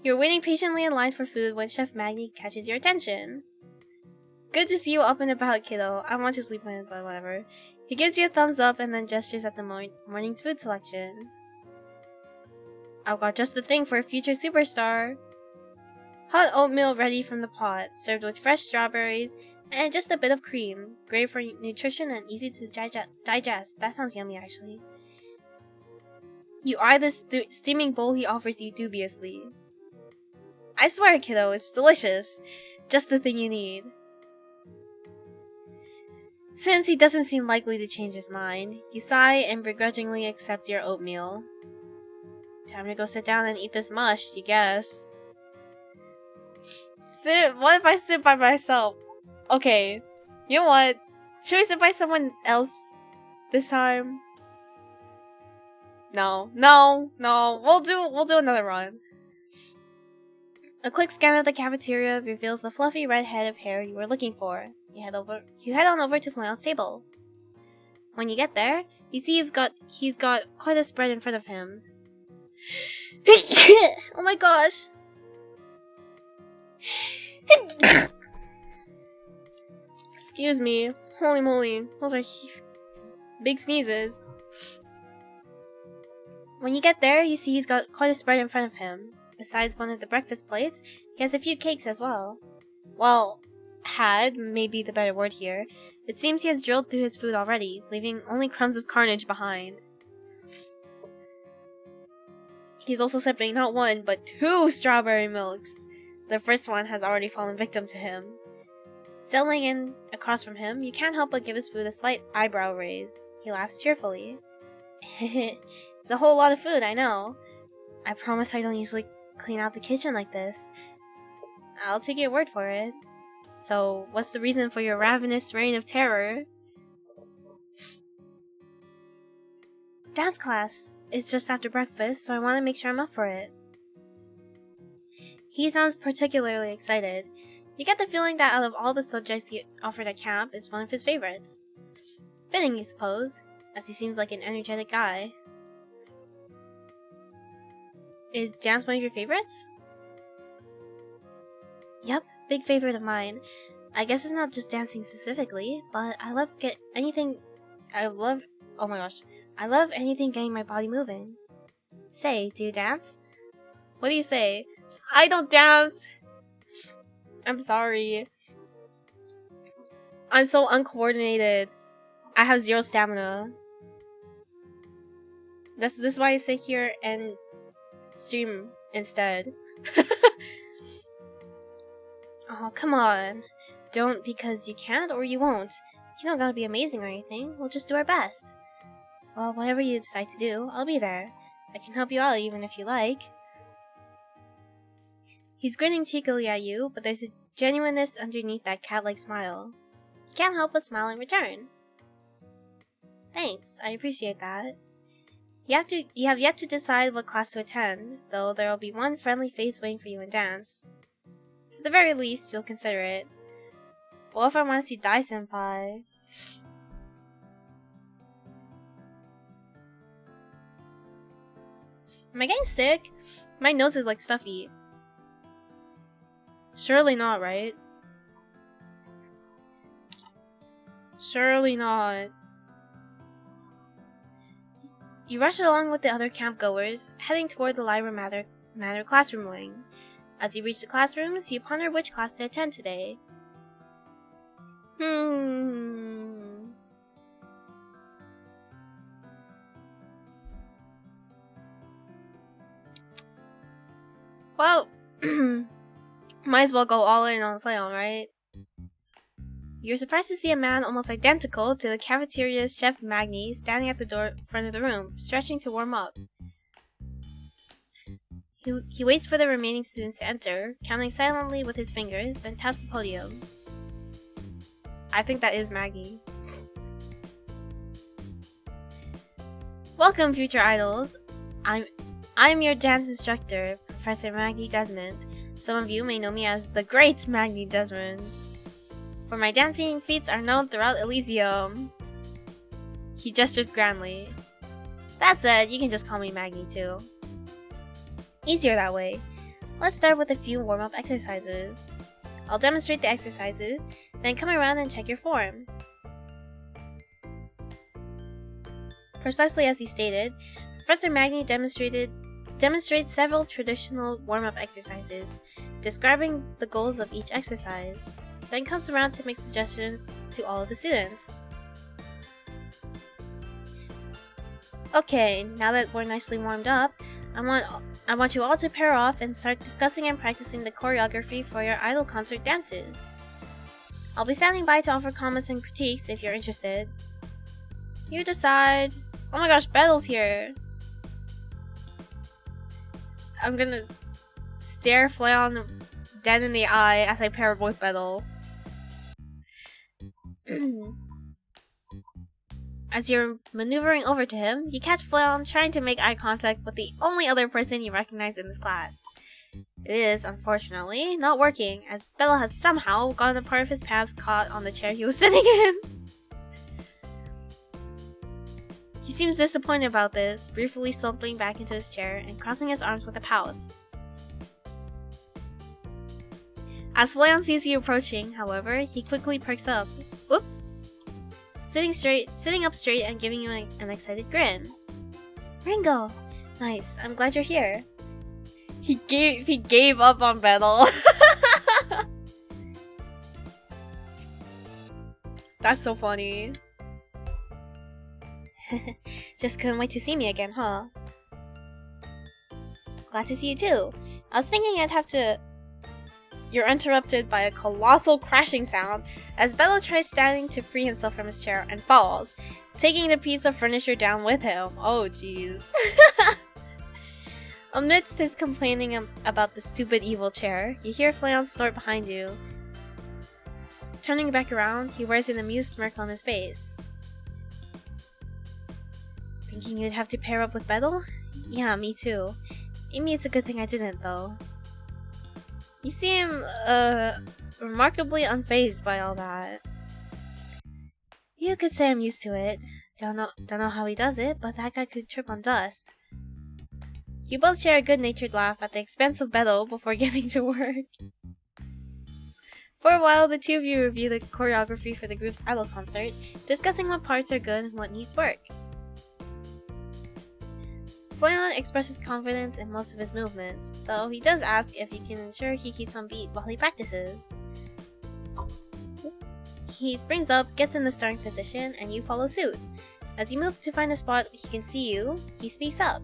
You're waiting patiently in line for food when Chef Magni catches your attention. Good to see you up and about, kiddo. I want to sleep in, but whatever. He gives you a thumbs up and then gestures at the morning's food selections. I've got just the thing for a future superstar. Hot oatmeal ready from the pot, served with fresh strawberries and just a bit of cream. Great for nutrition and easy to digest. That sounds yummy, actually. You eye the steaming bowl he offers you dubiously. I swear, kiddo, it's delicious. Just the thing you need. Since he doesn't seem likely to change his mind, you sigh and begrudgingly accept your oatmeal. Time to go sit down and eat this mush, you guess. What if I sit by myself? Okay, you know what? Should we sit by someone else this time? No. We'll do another run. A quick scan of the cafeteria reveals the fluffy red head of hair you were looking for. You head on over to Flail's table. When you get there, you see he's got quite a spread in front of him. Oh my gosh! Excuse me. Holy moly, those are big sneezes. When you get there, you see he's got quite a spread in front of him. Besides one of the breakfast plates, he has a few cakes as well. Well, had may be the better word here. It seems he has drilled through his food already, leaving only crumbs of carnage behind. He's also sipping not one, but 2 strawberry milks. The first one has already fallen victim to him. Settling in across from him, you can't help but give his food a slight eyebrow raise. He laughs cheerfully. It's a whole lot of food, I know. I promise I don't usually clean out the kitchen like this. I'll take your word for it. So, what's the reason for your ravenous reign of terror? Dance class. It's just after breakfast, so I want to make sure I'm up for it. He sounds particularly excited. You get the feeling that out of all the subjects he offered at camp, it's one of his favorites. Fitting, you suppose, as he seems like an energetic guy. Is dance one of your favorites? Yep, big favorite of mine. I guess it's not just dancing specifically, but I love anything getting my body moving. Say, do you dance? What do you say? I don't dance! I'm sorry. I'm so uncoordinated. I have 0 stamina. This is why I sit here and stream instead. Oh, come on. Don't because you can't or you won't. You don't gotta be amazing or anything. We'll just do our best. Well, whatever you decide to do, I'll be there. I can help you out even if you like. He's grinning cheekily at you, but there's a genuineness underneath that cat-like smile. You can't help but smile in return. Thanks, I appreciate that. You have yet to decide what class to attend, though there will be one friendly face waiting for you in dance. At the very least, you'll consider it. What if I want to see Dai-senpai? Am I getting sick? My nose is like stuffy. Surely not, right? Surely not. You rush along with the other campgoers, heading toward the Lyra Manor classroom wing. As you reach the classrooms, you ponder which class to attend today. Well, might as well go all in on the Flail, right? You're surprised to see a man almost identical to the cafeteria's Chef Magni standing at the door front of the room, stretching to warm up. He waits for the remaining students to enter, counting silently with his fingers, then taps the podium. I think that is Maggie. Welcome, future idols. I'm your dance instructor, Professor Maggie Desmond. Some of you may know me as the Great Maggie Desmond. For my dancing feats are known throughout Elysium. He gestures grandly. That said, you can just call me Maggie too. Easier that way. Let's start with a few warm-up exercises. I'll demonstrate the exercises, then come around and check your form. Precisely as he stated, Professor Magni demonstrates several traditional warm-up exercises, describing the goals of each exercise, then comes around to make suggestions to all of the students. Okay, now that we're nicely warmed up, I want you all to pair off and start discussing and practicing the choreography for your idol concert dances. I'll be standing by to offer comments and critiques if you're interested. You decide. Oh my gosh, Bethel's here! I'm gonna stare Flayon dead in the eye as I pair with Bethel. As you're maneuvering over to him, you catch Flayon trying to make eye contact with the only other person you recognize in this class. It is, unfortunately, not working, as Bella has somehow gotten a part of his pants caught on the chair he was sitting in. He seems disappointed about this, briefly slumping back into his chair and crossing his arms with a pout. As Flayon sees you approaching, however, he quickly perks up. Oops! Sitting up straight and giving you an excited grin. Ringo! Nice, I'm glad you're here. He gave up on battle. That's so funny. Just couldn't wait to see me again, huh? Glad to see you too. I was thinking I'd have to... You're interrupted by a colossal crashing sound as Bella tries standing to free himself from his chair and falls, taking the piece of furniture down with him. Oh jeez. Amidst his complaining about the stupid evil chair, you hear Flayon snort behind you. Turning back around, he wears an amused smirk on his face. Thinking you'd have to pair up with Betel? Yeah, me too. Maybe it's a good thing I didn't, though. You seem, remarkably unfazed by all that. You could say I'm used to it. Don't know how he does it, but that guy could trip on dust. You both share a good-natured laugh at the expense of Betel before getting to work. For a while, the two of you review the choreography for the group's idol concert, discussing what parts are good and what needs work. Flayon expresses confidence in most of his movements, though he does ask if you can ensure he keeps on beat while he practices. He springs up, gets in the starting position, and you follow suit. As you move to find a spot he can see you, he speaks up.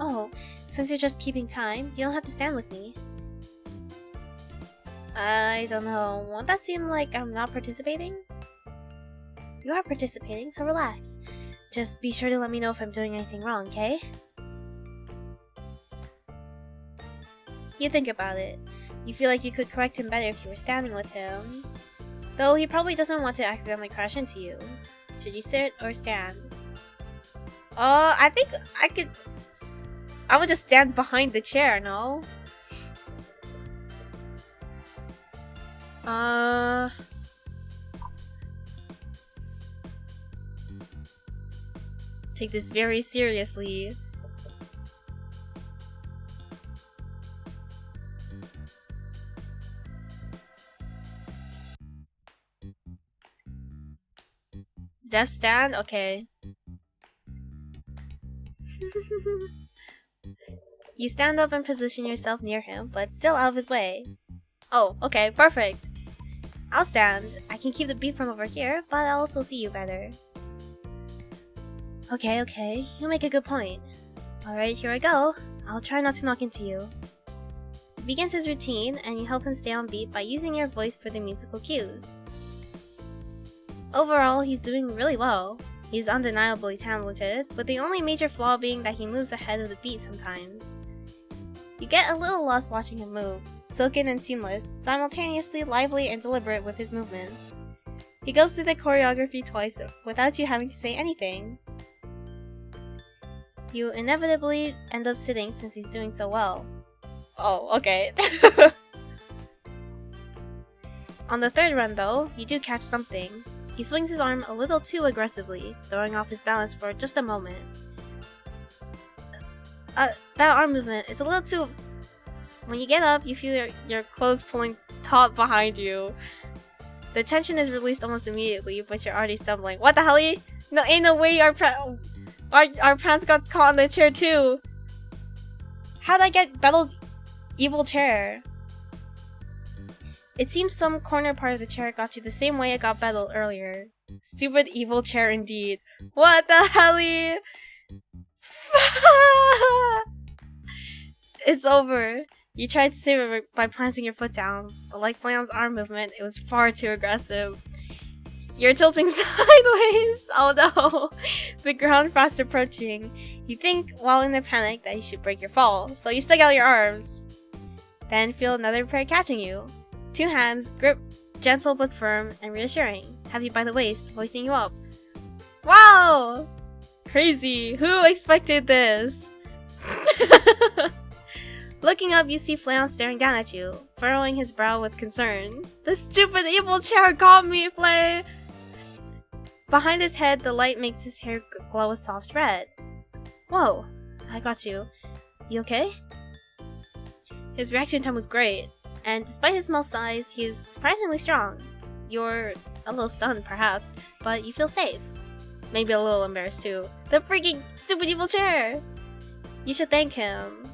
Oh, since you're just keeping time, you don't have to stand with me. I don't know, won't that seem like I'm not participating? You are participating, so relax. Just be sure to let me know if I'm doing anything wrong, okay? You think about it. You feel like you could correct him better if you were standing with him. Though he probably doesn't want to accidentally crash into you. Should you sit or stand? I think I would just stand behind the chair, no? Take this very seriously. Deaf stand? Okay. You stand up and position yourself near him, but still out of his way. Oh, okay, perfect. I'll stand. I can keep the beat from over here, but I'll also see you better. Okay, you make a good point. Alright, here I go. I'll try not to knock into you. He begins his routine, and you help him stay on beat by using your voice for the musical cues. Overall, he's doing really well. He's undeniably talented, with the only major flaw being that he moves ahead of the beat sometimes. You get a little lost watching him move, silken and seamless, simultaneously lively and deliberate with his movements. He goes through the choreography twice without you having to say anything. You inevitably end up sitting since he's doing so well. Oh, okay. On the third run though, you do catch something. He swings his arm a little too aggressively, throwing off his balance for just a moment. That arm movement is a little too... When you get up, you feel your clothes pulling taut behind you. The tension is released almost immediately, but you're already stumbling. What the hell? No, ain't no way our pants got caught in the chair too. How'd I get Betel's evil chair? It seems some corner part of the chair got you the same way it got Betel earlier. Stupid evil chair indeed. What the hell? It's over. You tried to save it by planting your foot down, but like Flayon's arm movement, it was far too aggressive. You're tilting sideways! Oh no! The ground fast approaching. You think, while in a panic, that you should break your fall, so you stick out your arms. Then feel another pair catching you. Two hands, grip gentle but firm and reassuring, have you by the waist, hoisting you up. Wow! Crazy. Who expected this? Looking up, you see Flayon staring down at you, furrowing his brow with concern. The stupid evil chair got me, Flay! Behind his head, the light makes his hair glow a soft red. Whoa, I got you. You okay? His reaction time was great, and despite his small size, he is surprisingly strong. You're a little stunned, perhaps, but you feel safe. Maybe a little embarrassed too. The freaking stupid evil chair! You should thank him.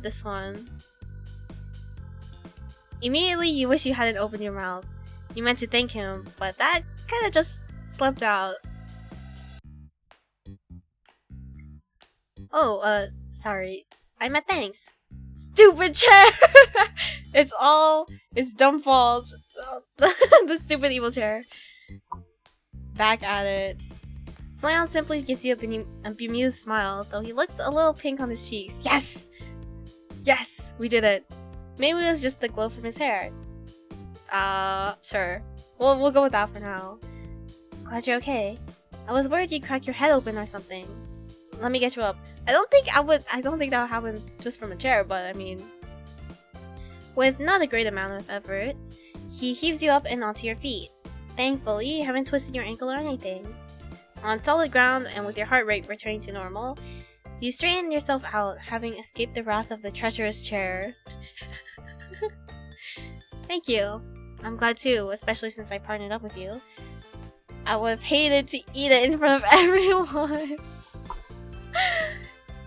This one. Immediately, you wish you hadn't opened your mouth. You meant to thank him, but that kinda just slipped out. Oh, sorry. I meant thanks. Stupid chair! It's dumb fault. The stupid evil chair. Back at it. Flayon simply gives you a bemused smile, though he looks a little pink on his cheeks. Yes! Yes! We did it. Maybe it was just the glow from his hair. Sure. We'll go with that for now. Glad you're okay. I was worried you'd crack your head open or something. Let me get you up. I don't think that would happen just from a chair, but I mean... With not a great amount of effort, he heaves you up and onto your feet. Thankfully, you haven't twisted your ankle or anything. On solid ground, and with your heart rate returning to normal, you straighten yourself out, having escaped the wrath of the treacherous chair. Thank you. I'm glad too, especially since I partnered up with you. I would have hated to eat it in front of everyone.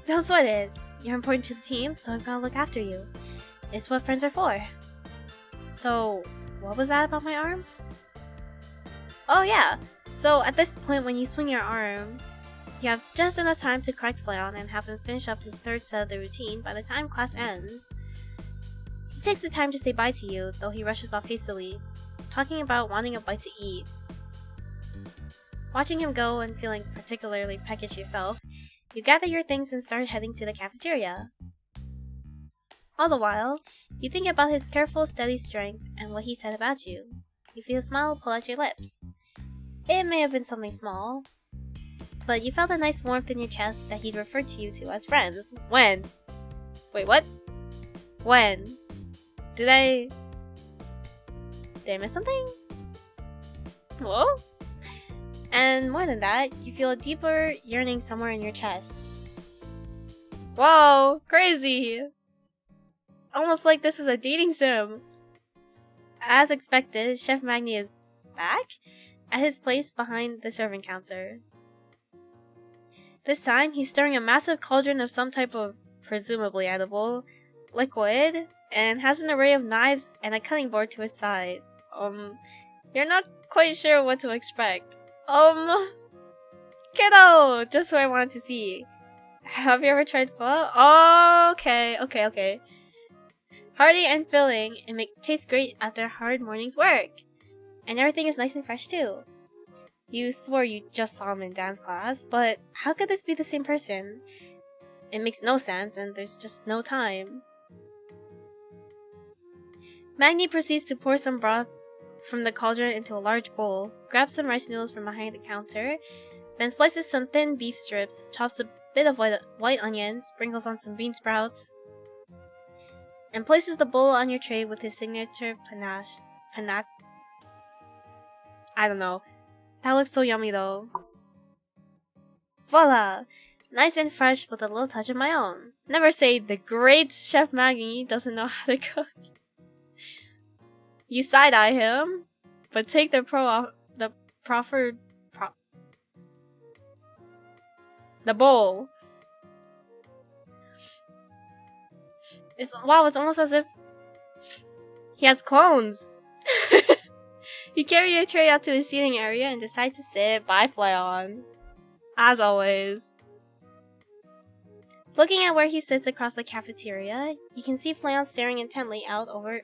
Don't sweat it. You're important to the team, so I'm gonna look after you. It's what friends are for. So, what was that about my arm? Oh yeah, so at this point when you swing your arm, you have just enough time to correct Flayon and have him finish up his third set of the routine by the time class ends. He takes the time to say bye to you, though he rushes off hastily, talking about wanting a bite to eat. Watching him go and feeling particularly peckish yourself, you gather your things and start heading to the cafeteria. All the while, you think about his careful, steady strength and what he said about you. You feel a smile pull at your lips. It may have been something small, but you felt a nice warmth in your chest that he'd referred to you to as friends. When? Wait, what? When? Did I miss something? Hello? And more than that, you feel a deeper yearning somewhere in your chest. Whoa, crazy! Almost like this is a dating sim. As expected, Chef Magni is back at his place behind the serving counter. This time, he's stirring a massive cauldron of some type of, presumably edible, liquid, and has an array of knives and a cutting board to his side. You're not quite sure what to expect. Kiddo! Just what I wanted to see. Have you ever tried pho? Oh, okay. Hearty and filling, and tastes great after a hard morning's work. And everything is nice and fresh too. You swore you just saw him in dance class, but how could this be the same person? It makes no sense, and there's just no time. Magni proceeds to pour some broth from the cauldron into a large bowl, grabs some rice noodles from behind the counter, then slices some thin beef strips, chops a bit of white onions, sprinkles on some bean sprouts, and places the bowl on your tray with his signature panache. I don't know. That looks so yummy though. Voila! Nice and fresh with a little touch of my own. Never say the great Chef Maggie doesn't know how to cook. You side-eye him, but take the bowl. It's almost as if he has clones. You carry your tray out to the seating area and decide to sit by Flayon. As always. Looking at where he sits across the cafeteria, you can see Flayon staring intently out over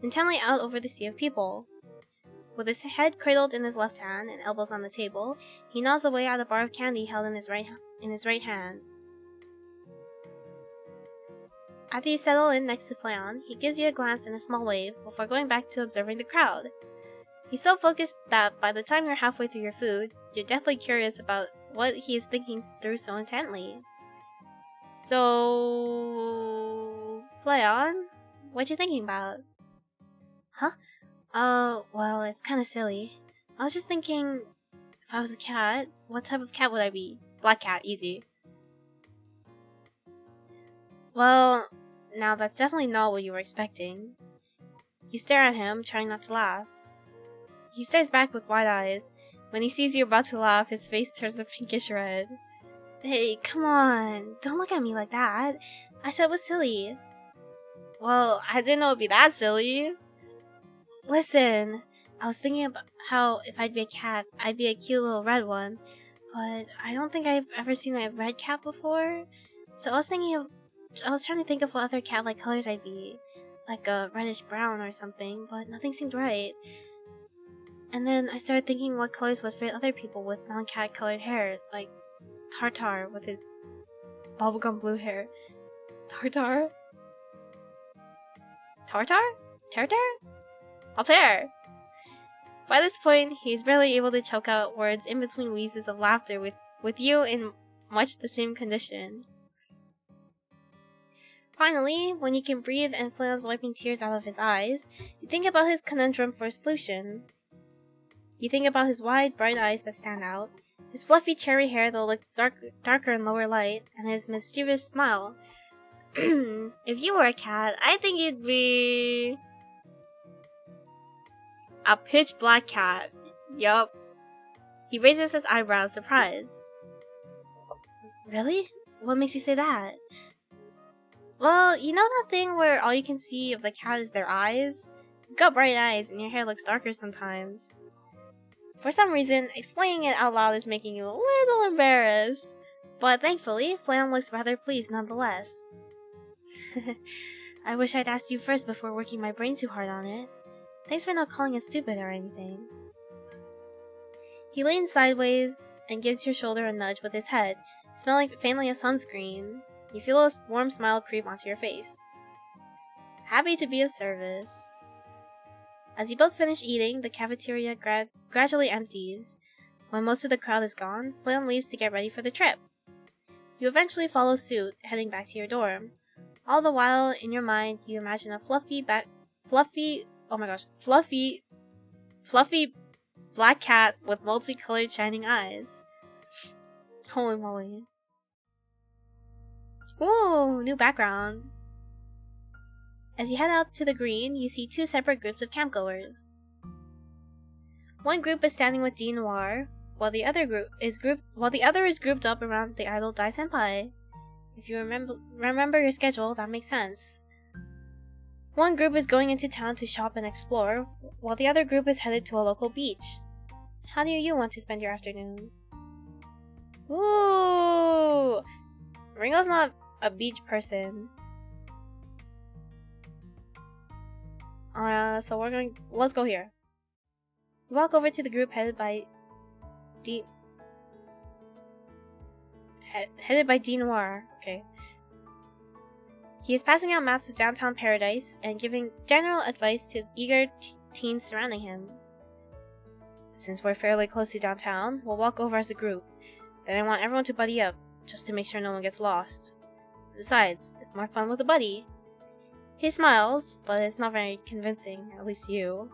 the sea of people. With his head cradled in his left hand and elbows on the table, he gnaws away at a bar of candy held in his right hand. After you settle in next to Fleon, he gives you a glance and a small wave before going back to observing the crowd. He's so focused that by the time you're halfway through your food, you're definitely curious about what he is thinking through so intently. So... Fleon, what you thinking about? Huh? Well, it's kinda silly. I was just thinking, if I was a cat, what type of cat would I be? Black cat, easy. Well, now that's definitely not what you were expecting. You stare at him, trying not to laugh. He stares back with wide eyes. When he sees you about to laugh, his face turns a pinkish red. Hey, come on, don't look at me like that. I said it was silly. Well, I didn't know it'd be that silly. Listen, I was thinking about how if I'd be a cat, I'd be a cute little red one. But I don't think I've ever seen a red cat before. So I was trying to think of what other cat-like colors I'd be. Like a reddish brown or something, but nothing seemed right. And then I started thinking what colors would fit other people with non-cat colored hair, like Tartar with his bubblegum blue hair. Tartar? Tartar? Tartar? Altair! By this point, he's barely able to choke out words in between wheezes of laughter with you in much the same condition. Finally, when he can breathe and Fleon's wiping tears out of his eyes, you think about his conundrum for a solution. You think about his wide, bright eyes that stand out, his fluffy cherry hair that looks darker in lower light, and his mischievous smile. If you were a cat, I think you'd be... a pitch black cat. Yup. He raises his eyebrows, surprised. Really? What makes you say that? Well, you know that thing where all you can see of the cat is their eyes? You've got bright eyes and your hair looks darker sometimes. For some reason, explaining it out loud is making you a little embarrassed. But thankfully, Fleon looks rather pleased nonetheless. I wish I'd asked you first before working my brain too hard on it. Thanks for not calling it stupid or anything. He leans sideways and gives your shoulder a nudge with his head, smelling faintly of sunscreen. You feel a warm smile creep onto your face. Happy to be of service. As you both finish eating, the cafeteria gradually empties. When most of the crowd is gone, Fleon leaves to get ready for the trip. You eventually follow suit, heading back to your dorm. All the while, in your mind, you imagine a fluffy black cat with multicolored shining eyes. Holy moly. Ooh, new background. As you head out to the green, you see two separate groups of campgoers. One group is standing with D Noir, while the other is grouped up around the idol Dai Senpai. If you remember your schedule, that makes sense. One group is going into town to shop and explore, while the other group is headed to a local beach. How do you want to spend your afternoon? Ooh! Ringo's not a beach person. So let's go here. You walk over to the group headed by D Noir. Okay. He is passing out maps of downtown Paradise and giving general advice to eager teens surrounding him. Since we're fairly close to downtown, we'll walk over as a group. Then I want everyone to buddy up, just to make sure no one gets lost. Besides, it's more fun with a buddy. He smiles, but it's not very convincing, at least you.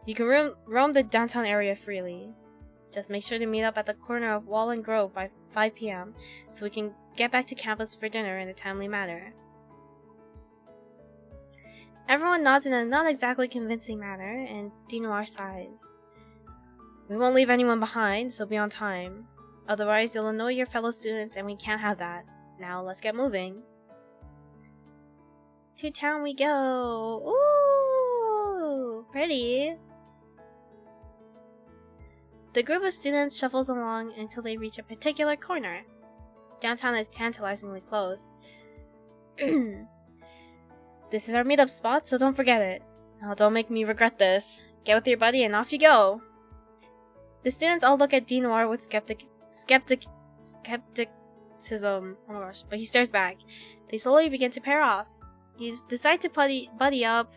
You can roam the downtown area freely. Just make sure to meet up at the corner of Wall and Grove by 5 p.m. so we can get back to campus for dinner in a timely manner. Everyone nods in a not exactly convincing manner, and D Noir sighs. We won't leave anyone behind, so be on time. Otherwise, you'll annoy your fellow students, and we can't have that. Now, let's get moving. To town we go! Ooh! Pretty! The group of students shuffles along until they reach a particular corner. Downtown is tantalizingly close. This is our meetup spot, so don't forget it. Now, don't make me regret this. Get with your buddy and off you go! The students all look at D Noir with skeptical oh my gosh, but he stares back. They slowly begin to pair off. He decide to buddy up.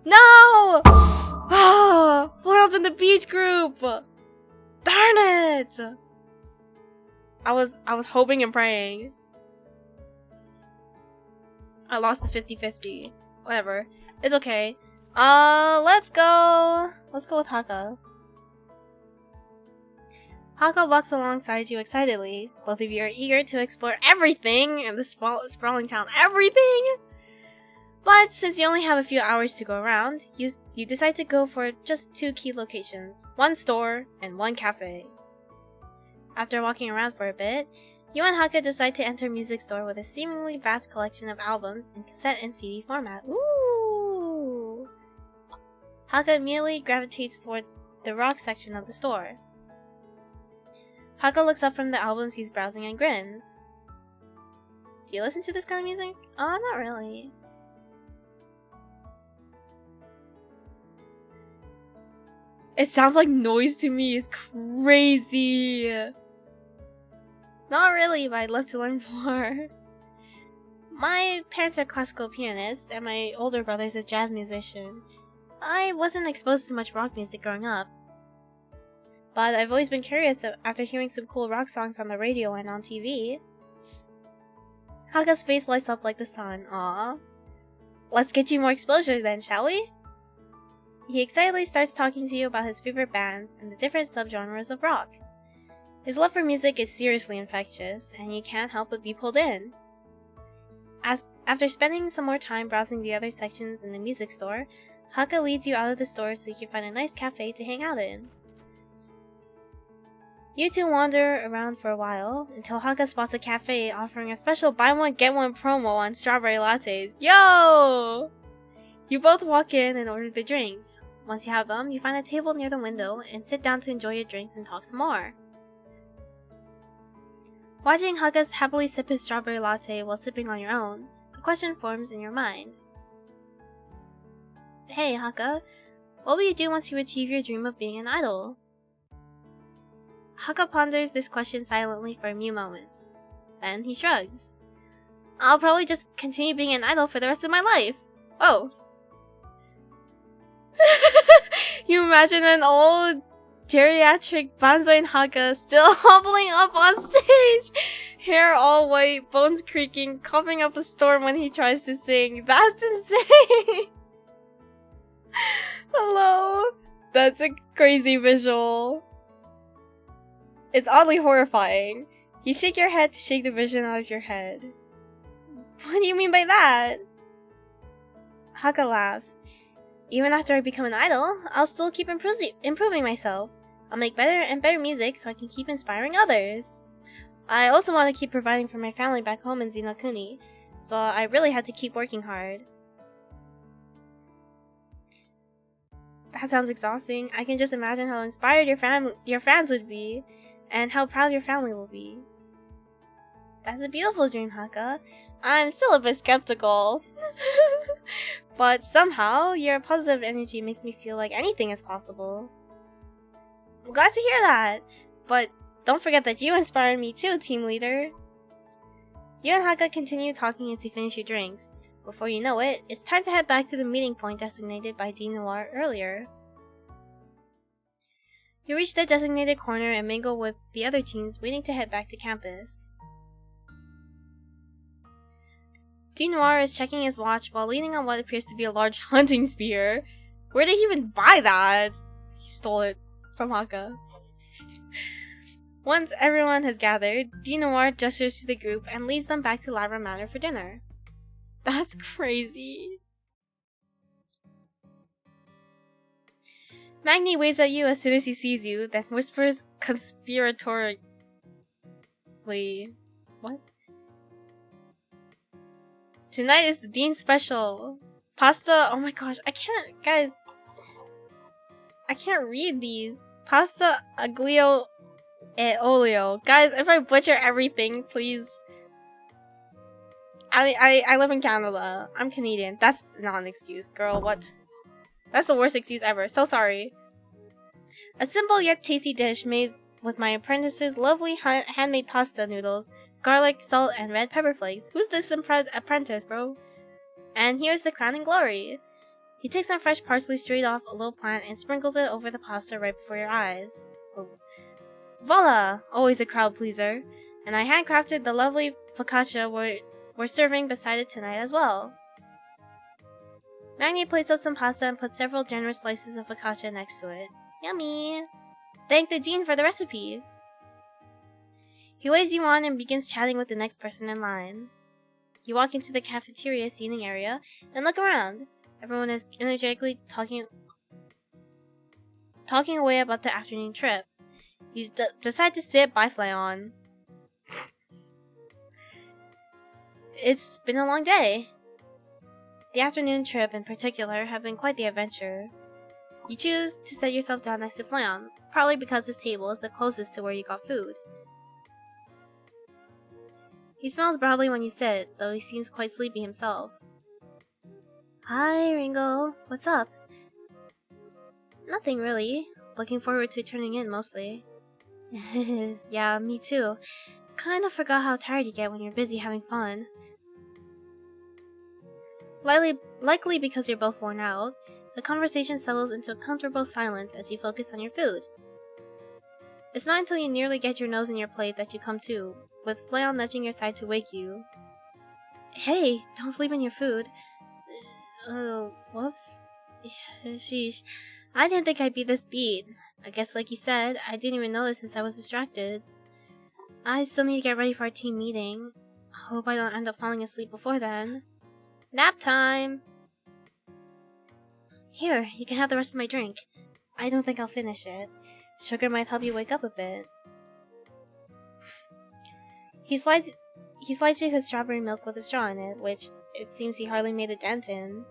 No! Ah, Foil's in the beach group! Darn it! I was hoping and praying. I lost the 50-50. Whatever. It's okay. Let's go with Haka. Haka walks alongside you excitedly. Both of you are eager to explore everything in this sprawling town. Everything! But since you only have a few hours to go around, you decide to go for just 2 key locations. 1 store and 1 cafe. After walking around for a bit, you and Haka decide to enter a music store with a seemingly vast collection of albums in cassette and CD format. Ooh! Haka immediately gravitates towards the rock section of the store. Haka looks up from the albums he's browsing and grins. Do you listen to this kind of music? Oh, not really. It sounds like noise to me. It's crazy. Not really, but I'd love to learn more. My parents are classical pianists, and my older brother's a jazz musician. I wasn't exposed to much rock music growing up, but I've always been curious after hearing some cool rock songs on the radio and on TV. Haka's face lights up like the sun. Aww. Let's get you more exposure then, shall we? He excitedly starts talking to you about his favorite bands and the different subgenres of rock. His love for music is seriously infectious, and you can't help but be pulled in. After spending some more time browsing the other sections in the music store, Haka leads you out of the store so you can find a nice cafe to hang out in. You two wander around for a while, until Haka spots a cafe offering a special buy one get one promo on strawberry lattes. Yo! You both walk in and order the drinks. Once you have them, you find a table near the window and sit down to enjoy your drinks and talk some more. Watching Haka happily sip his strawberry latte while sipping on your own, the question forms in your mind. Hey Haka, what will you do once you achieve your dream of being an idol? Haka ponders this question silently for a few moments. Then he shrugs. I'll probably just continue being an idol for the rest of my life. Oh. You imagine an old geriatric Banzoin Haka still hobbling up on stage, hair all white, bones creaking, coughing up a storm when he tries to sing. That's insane! Hello? That's a crazy visual. It's oddly horrifying. You shake your head to shake the vision out of your head. What do you mean by that? Haka laughs. Even after I become an idol, I'll still keep improving myself. I'll make better and better music so I can keep inspiring others. I also want to keep providing for my family back home in Zenokuni, so I really have to keep working hard. That sounds exhausting. I can just imagine how inspired your fans would be, and how proud your family will be. That's a beautiful dream, Haka. I'm still a bit skeptical. But somehow, your positive energy makes me feel like anything is possible. I'm glad to hear that, but don't forget that you inspired me too, team leader. You and Haka continue talking as you finish your drinks. Before you know it, it's time to head back to the meeting point designated by D Noir earlier. You reach the designated corner and mingle with the other teens waiting to head back to campus. D Noir is checking his watch while leaning on what appears to be a large hunting spear. Where did he even buy that? He stole it from Haka. Once everyone has gathered, D Noir gestures to the group and leads them back to Lavra Manor for dinner. That's crazy. Magni waves at you as soon as he sees you, then whispers conspiratorically. What? Tonight is the Dean special. Pasta, oh my gosh, I can't, guys. I can't read these. Pasta aglio e olio. Guys, if I butcher everything, please. I live in Canada. I'm Canadian. That's not an excuse, girl. What? That's the worst excuse ever. So sorry. A simple yet tasty dish made with my apprentice's lovely handmade pasta noodles garlic, salt, and red pepper flakes. Who's this apprentice, bro? And here's the crowning glory. He takes some fresh parsley straight off a little plant and sprinkles it over the pasta right before your eyes. Oh. Voila! Always a crowd pleaser. And I handcrafted the lovely focaccia we're serving beside it tonight as well. Magni plates up some pasta and puts several generous slices of focaccia next to it. Yummy! Thank the dean for the recipe! He waves you on and begins chatting with the next person in line. You walk into the cafeteria seating area and look around. Everyone is energetically talking away about the afternoon trip. You decide to sit by Flayon. It's been a long day. The afternoon trip in particular have been quite the adventure. You choose to set yourself down next to Flayon, partly because this table is the closest to where you got food. He smiles broadly when you sit, though he seems quite sleepy himself. Hi, Ringo. What's up? Nothing really. Looking forward to turning in, mostly. Yeah, me too. Kinda forgot how tired you get when you're busy having fun. Likely because you're both worn out, the conversation settles into a comfortable silence as you focus on your food. It's not until you nearly get your nose in your plate that you come to, with Flayon nudging your side to wake you. Hey, don't sleep in your food. Oh, whoops. Sheesh. I didn't think I'd be this beat. I guess like you said, I didn't even notice since I was distracted. I still need to get ready for our team meeting. I hope I don't end up falling asleep before then. Nap time! Here, you can have the rest of my drink. I don't think I'll finish it. Sugar might help you wake up a bit. He slides you his strawberry milk with a straw in it, which it seems he hardly made a dent in.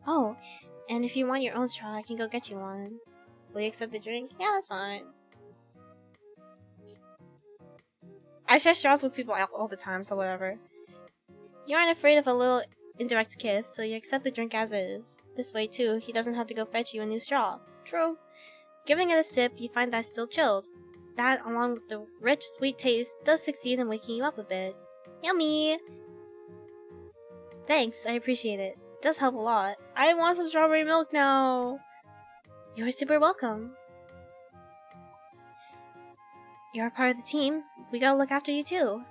Oh, and if you want your own straw, I can go get you one. Will you accept the drink? Yeah, that's fine. I share straws with people all the time, so whatever. You aren't afraid of a little indirect kiss, so you accept the drink as is. This way, too, he doesn't have to go fetch you a new straw. True. Giving it a sip, you find that it's still chilled. That, along with the rich, sweet taste, does succeed in waking you up a bit. Yummy! Thanks, I appreciate it. It does help a lot. I want some strawberry milk now! You're super welcome. You're a part of the team, so we gotta look after you too.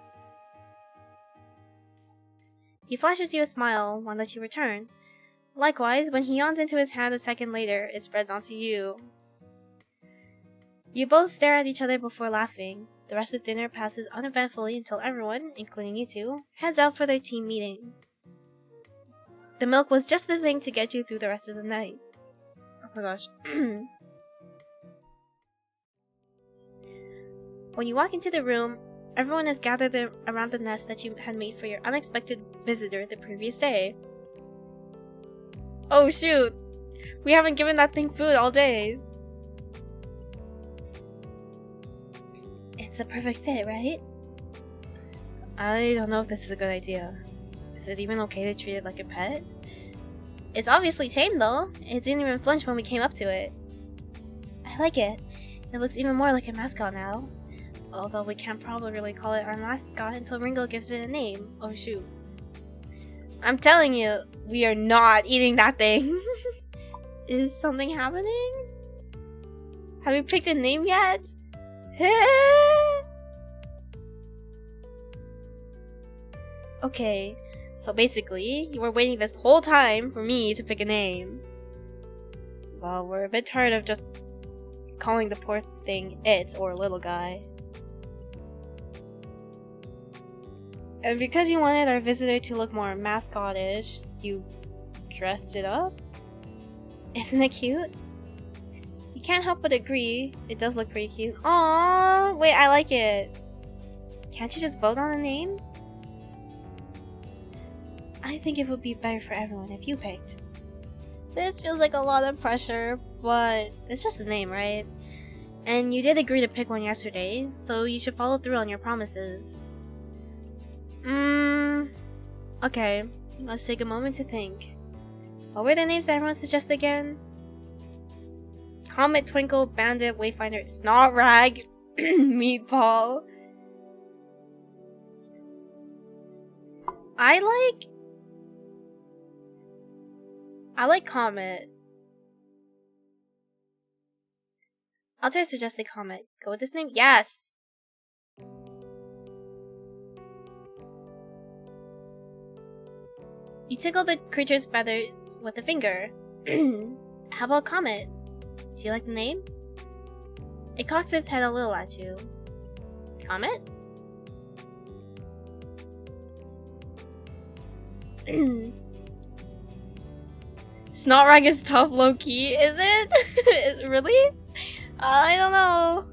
He flashes you a smile, one that you return. Likewise, when he yawns into his hand a second later, it spreads onto you. You both stare at each other before laughing. The rest of dinner passes uneventfully until everyone, including you two, heads out for their team meetings. The milk was just the thing to get you through the rest of the night. Oh my gosh. When you walk into the room, everyone is gathered around the nest that you had made for your unexpected visitor the previous day. Oh shoot! We haven't given that thing food all day! It's a perfect fit, right? I don't know if this is a good idea. Is it even okay to treat it like a pet? It's obviously tame though. It didn't even flinch when we came up to it. I like it. It looks even more like a mascot now. Although we can't probably really call it our mascot until Ringo gives it a name. Oh shoot. I'm telling you, we are not eating that thing. Is something happening? Have we picked a name yet? Okay, so basically, you were waiting this whole time for me to pick a name. Well, we're a bit tired of just calling the poor thing it or little guy. And because you wanted our visitor to look more mascot-ish, you dressed it up? Isn't it cute? You can't help but agree, it does look pretty cute. Aww, wait, I like it. Can't you just vote on a name? I think it would be better for everyone if you picked. This feels like a lot of pressure, but it's just a name, right? And you did agree to pick one yesterday, so you should follow through on your promises. Okay, let's take a moment to think. What were the names that everyone suggested again? Comet, Twinkle, Bandit, Wayfinder, Snot Rag, Meatball. I like Comet. Altair suggested Comet. Go with this name? Yes! You tickle the creature's feathers with a finger. How about Comet? Do you like the name? It cocks its head a little at you. Comet? Snotrag is tough low-key, is it? Really? I don't know.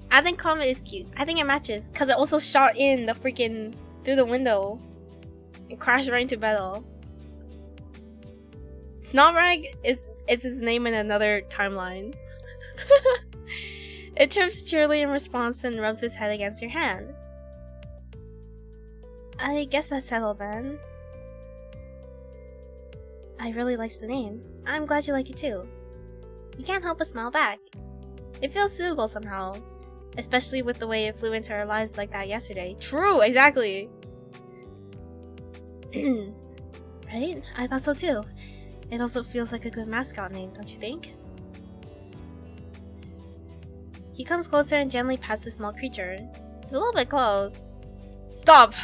I think Comet is cute. I think it matches, because it also shot in the freaking through the window and crashed right into Betel. Snotrag it's his name in another timeline. It chirps cheerily in response and rubs its head against your hand. I guess that's settled then. I really like the name. I'm glad you like it too. You can't help but smile back. It feels suitable somehow. Especially with the way it flew into our lives like that yesterday. True, exactly! Right? I thought so too. It also feels like a good mascot name, don't you think? He comes closer and gently pats the small creature. He's a little bit close. Stop!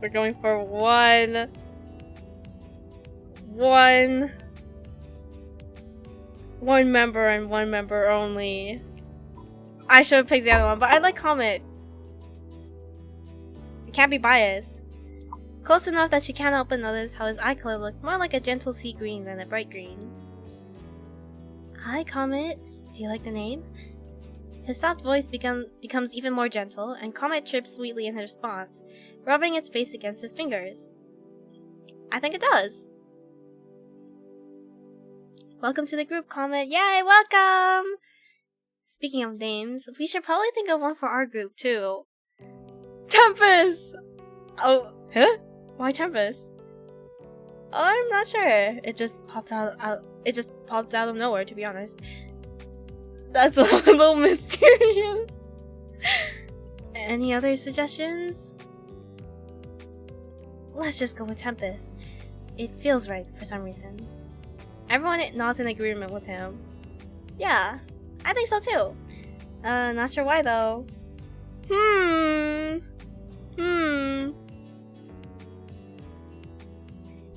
We're going for one member and one member only. I should have picked the other one, but I like Comet. I can't be biased. Close enough that she can't help but notice how his eye color looks more like a gentle sea green than a bright green. Hi, Comet. Do you like the name? His soft voice becomes even more gentle, and Comet chirps sweetly in response, rubbing its face against his fingers. I think it does. Welcome to the group, Comet. Yay, welcome! Speaking of names, we should probably think of one for our group, too. Tempest! Oh, huh? Why Tempest? Oh, I'm not sure. It just popped out of nowhere, to be honest. That's a little mysterious. Any other suggestions? Let's just go with Tempest. It feels right for some reason. Everyone nods in agreement with him. Yeah, I think so too. Not sure why though.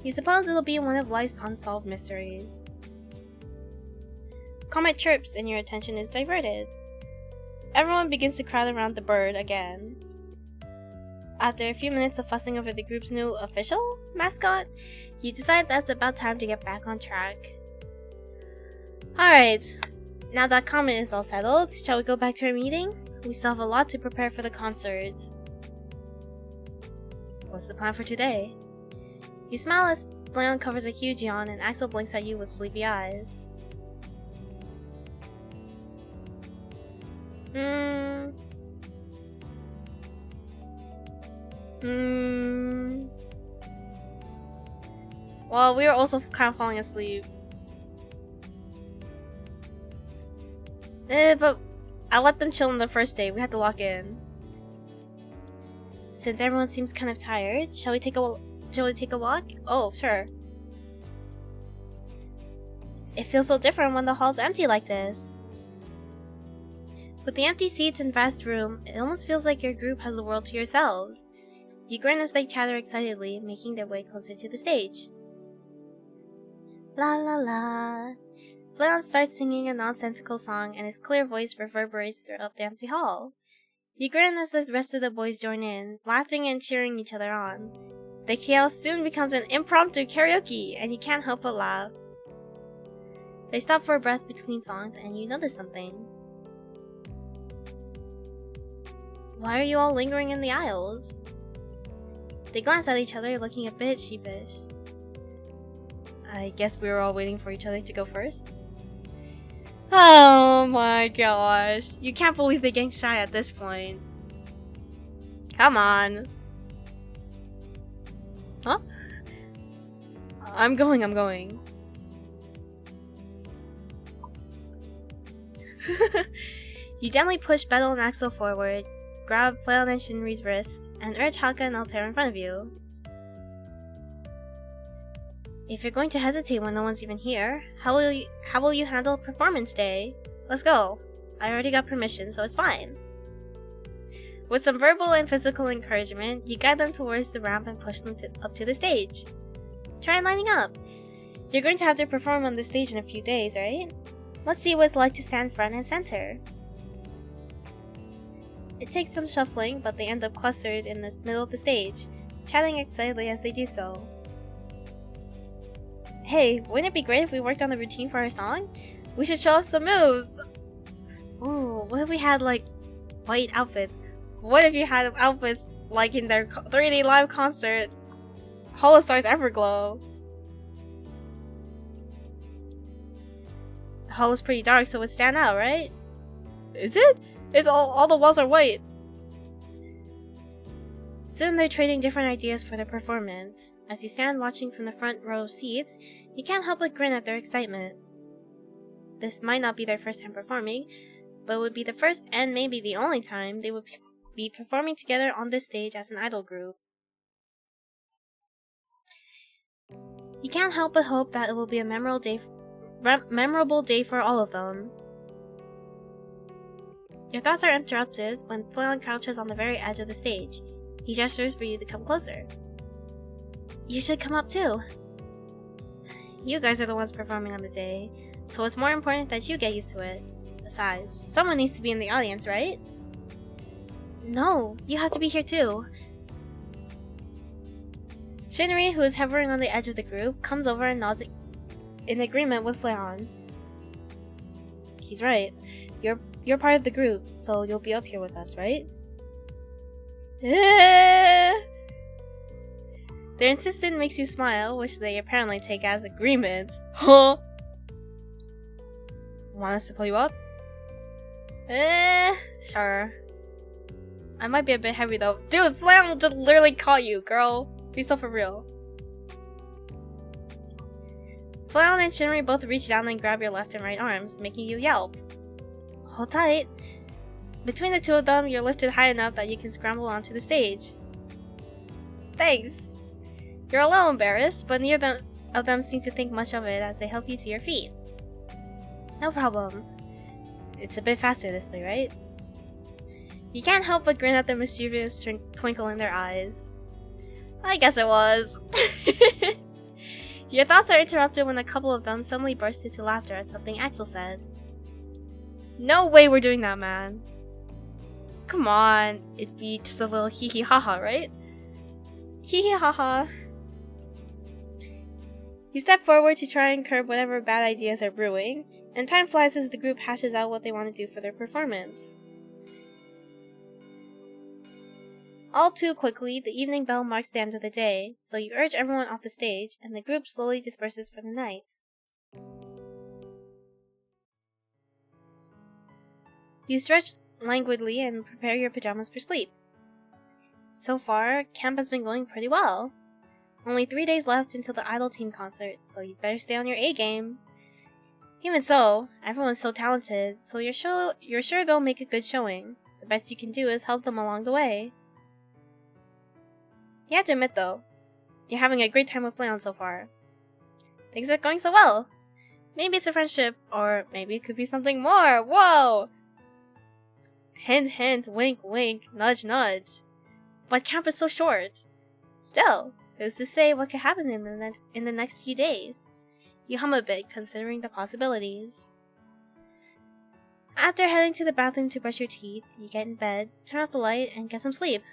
You suppose it'll be one of life's unsolved mysteries. Comet chirps and your attention is diverted. Everyone begins to crowd around the bird again. After a few minutes of fussing over the group's new official mascot, you decide that's about time to get back on track. Alright, now that Comet is all settled, shall we go back to our meeting? We still have a lot to prepare for the concert. What's the plan for today? You smile as Flayon covers a huge yawn and Axel blinks at you with sleepy eyes. Well, we were also kind of falling asleep. But I let them chill on the first day. We had to lock in. Since everyone seems kind of tired, shall we take a walk? Oh, sure. It feels so different when the hall's empty like this. With the empty seats and vast room, it almost feels like your group has the world to yourselves. You grin as they chatter excitedly, making their way closer to the stage. La la la. Flayon starts singing a nonsensical song and his clear voice reverberates throughout the empty hall. You grin as the rest of the boys join in, laughing and cheering each other on. The chaos soon becomes an impromptu karaoke, and you can't help but laugh. They stop for a breath between songs, and you notice something. Why are you all lingering in the aisles? They glance at each other, looking a bit sheepish. I guess we were all waiting for each other to go first. Oh my gosh. You can't believe they're getting shy at this point. Come on. Huh? I'm going. You gently push Betel and Axel forward, grab Flail and Shinri's wrist and urge Haka and Altera in front of you. If you're going to hesitate when no one's even here, how will you handle performance day? Let's go. I already got permission, so it's fine. With some verbal and physical encouragement, you guide them towards the ramp and push them up to the stage. Try lining up. You're going to have to perform on the stage in a few days, right? Let's see what it's like to stand front and center. It takes some shuffling, but they end up clustered in the middle of the stage, chatting excitedly as they do so. Hey, wouldn't it be great if we worked on the routine for our song? We should show off some moves! Ooh, what if we had, like, white outfits? What if you had outfits like in their 3D live concert? Holostars Everglow. The hall is pretty dark, so it would stand out, right? Is it? It's all the walls are white. Soon they're trading different ideas for their performance. As you stand watching from the front row of seats, you can't help but grin at their excitement. This might not be their first time performing, but it would be the first and maybe the only time they would be performing together on this stage as an idol group. You can't help but hope that it will be a memorable day for all of them. Your thoughts are interrupted when Flail crouches on the very edge of the stage. He gestures for you to come closer. You should come up too. You guys are the ones performing on the day, so it's more important that you get used to it. Besides, someone needs to be in the audience, right? No, you have to be here too. Shinri, who is hovering on the edge of the group, comes over and nods in agreement with Flayon. He's right. You're part of the group, so you'll be up here with us, right? Their insistence makes you smile, which they apparently take as agreement. Huh? Want us to pull you up? Sure. I might be a bit heavy though. Dude, Flail just literally caught you, girl. Be so for real. Flail and Shinri both reach down and grab your left and right arms, making you yelp. Hold tight. Between the two of them, you're lifted high enough that you can scramble onto the stage. Thanks. You're a little embarrassed, but neither of them seem to think much of it as they help you to your feet. No problem. It's a bit faster this way, right? You can't help but grin at the mischievous twinkle in their eyes. I guess it was. Your thoughts are interrupted when a couple of them suddenly burst into laughter at something Axel said. No way we're doing that, man. Come on, it'd be just a little hee hee haha, right? Hee hee haha. You step forward to try and curb whatever bad ideas are brewing, and time flies as the group hashes out what they want to do for their performance. All too quickly, the evening bell marks the end of the day, so you urge everyone off the stage, and the group slowly disperses for the night. You stretch languidly and prepare your pajamas for sleep. So far, camp has been going pretty well. Only 3 days left until the Idol Team concert, so you'd better stay on your A-game. Even so, everyone's so talented, so you're sure they'll make a good showing. The best you can do is help them along the way. You have to admit though, you're having a great time with Flayon so far. Things are going so well. Maybe it's a friendship, or maybe it could be something more. Whoa! Hint hint, wink wink, nudge nudge. But camp is so short. Still, who's to say what could happen in the next few days? You hum a bit, considering the possibilities. After heading to the bathroom to brush your teeth, you get in bed, turn off the light, and get some sleep.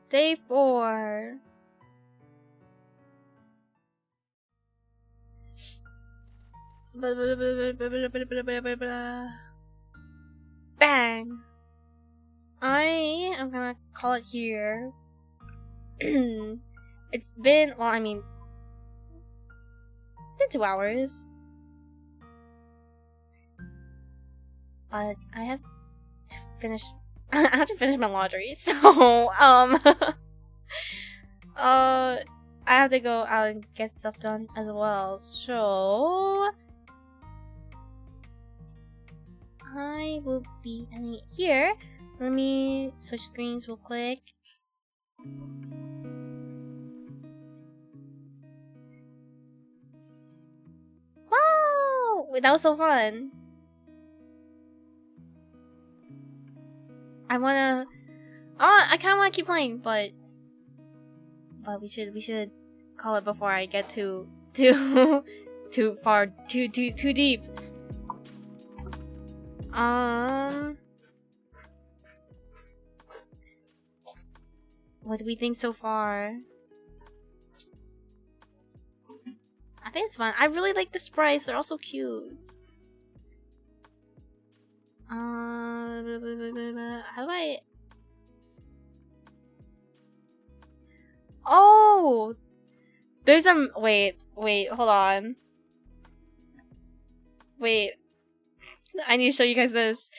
Day 4. Bang! I am gonna call it here. It's been 2 hours. But I have to finish I have to finish my laundry, so I have to go out and get stuff done as well. So I will be ending it here. Let me switch screens real quick. Wow! Wait, that was so fun. I kind of wanna keep playing, but we should call it before I get too far, too deep. What do we think so far? I think it's fun. I really like the sprites. They're also cute. How do I... Oh! There's a... Wait, hold on. Wait. I need to show you guys this.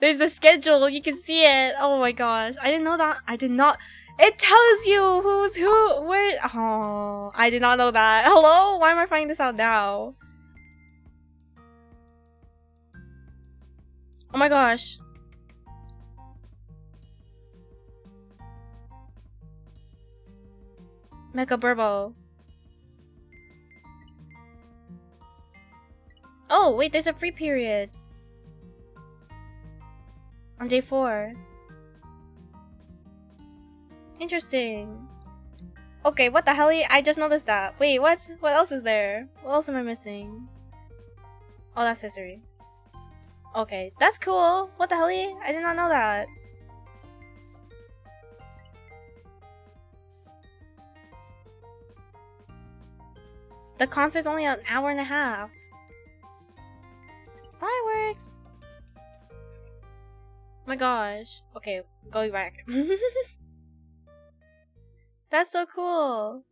There's the schedule. You can see it. Oh my gosh. I didn't know that. I did not... It tells you who's who, where... Oh, I did not know that. Hello? Why am I finding this out now? Oh my gosh. Mecha Burbo. Oh, wait, there's a free period. On day 4. Interesting. Okay, what the hell? I just noticed that. Wait, what? What else is there? What else am I missing? Oh, that's history. Okay, that's cool. What the hell? I did not know that. The concert's only an hour and a half. Fireworks! Oh my gosh. Okay, going back. That's so cool.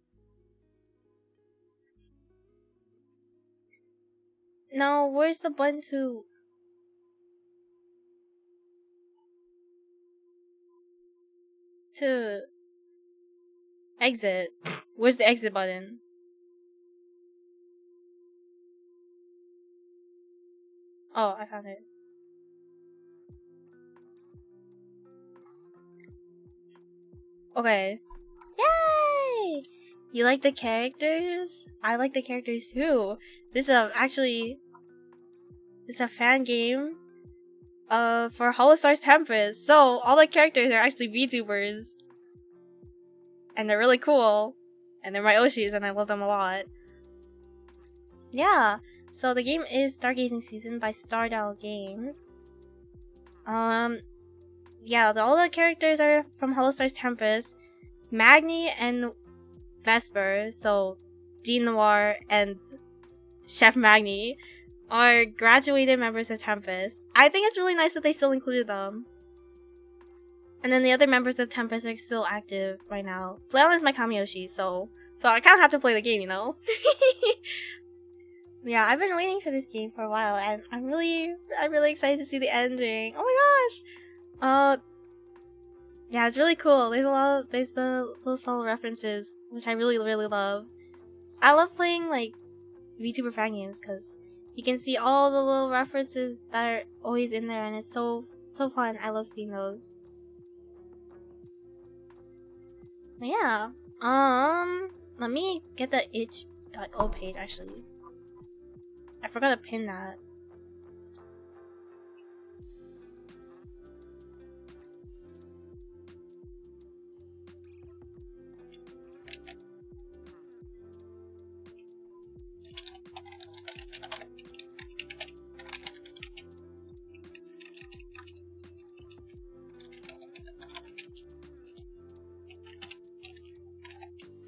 No, where's the button to exit? Where's the exit button? Oh, I found it. Okay. Yay! You like the characters? I like the characters too. This is a fan game for Holostars Tempest. So all the characters are actually VTubers. And they're really cool. And they're my Oshis and I love them a lot. Yeah. So the game is Stargazing Season by Stardial Games. Yeah, all the characters are from Holostars Tempest. Magni and Vesper, so Dean Noir and Chef Magni, are graduated members of Tempest. I think it's really nice that they still included them. And then the other members of Tempest are still active right now. Flail is my Kamiyoshi, so I kind of have to play the game, you know? Yeah, I've been waiting for this game for a while, and I'm really excited to see the ending. Oh my gosh! Yeah, it's really cool. There's the little subtle references, which I really love. I love playing, like, VTuber fan games, because you can see all the little references that are always in there, and it's so fun. I love seeing those. But yeah, let me get the itch.o page, actually. I forgot to pin that.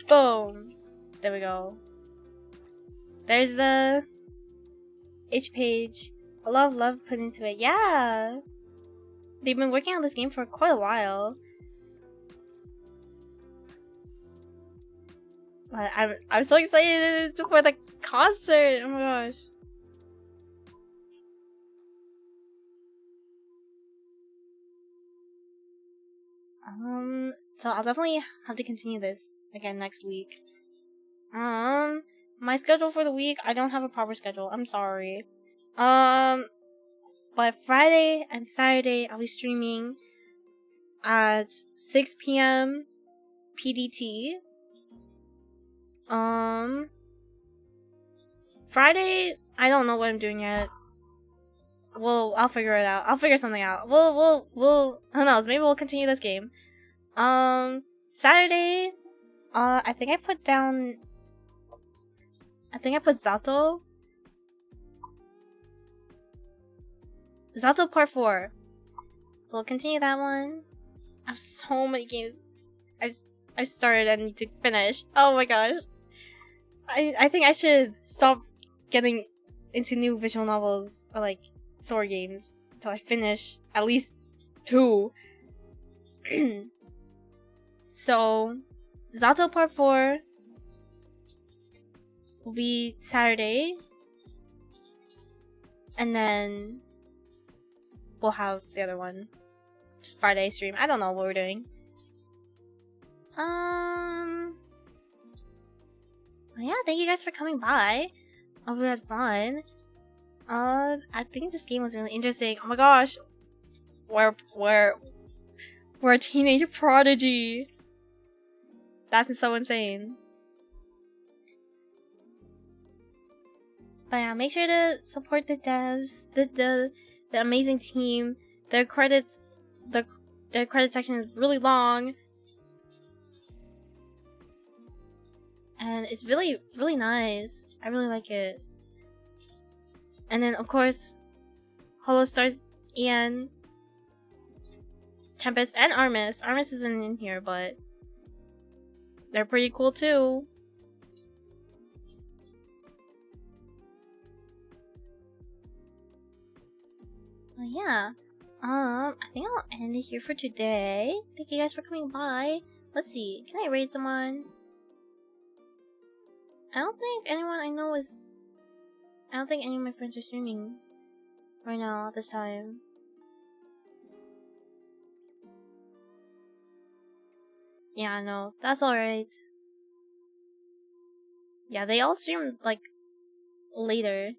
Boom! There we go. There's the itch page. A lot of love put into it. Yeah! They've been working on this game for quite a while. But I'm so excited for the concert! Oh my gosh. So I'll definitely have to continue this again next week. My schedule for the week, I don't have a proper schedule. I'm sorry. But Friday and Saturday, I'll be streaming at 6 p.m. PDT. Friday, I don't know what I'm doing yet. I'll figure it out. I'll figure something out. We'll, who knows? Maybe we'll continue this game. Saturday, I think I put Zato. Zato Part 4. So we'll continue that one. I have so many games I've started and need to finish. Oh my gosh. I think I should stop getting into new visual novels or like story games until I finish at least 2. So Zato Part 4 will be Saturday. And then we'll have the other one Friday stream. I don't know what we're doing. Yeah, thank you guys for coming by. Hope we had fun. I think this game was really interesting. Oh my gosh. We're a teenage prodigy. That's so insane. But yeah, make sure to support the devs, the amazing team. Their credit section is really long. And it's really, really nice. I really like it. And then, of course, Holostars, Ian, Tempest, and Armis. Armis isn't in here, but they're pretty cool too. Well, yeah. I think I'll end it here for today. Thank you guys for coming by. Let's see. Can I raid someone? I don't think anyone I know is... I don't think any of my friends are streaming right now at this time. Yeah, no, that's alright. Yeah, they all stream, like, later.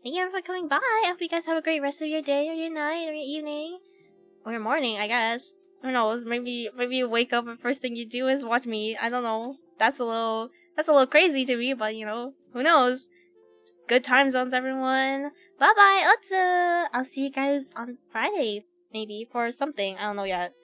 Thank you for coming by. I hope you guys have a great rest of your day, or your night, or your evening. Or your morning, I guess. Who knows, maybe you wake up and first thing you do is watch me. I don't know. That's a little crazy to me, but you know, who knows? Good time zones, everyone. Bye bye, Otsu! I'll see you guys on Friday, maybe, for something. I don't know yet.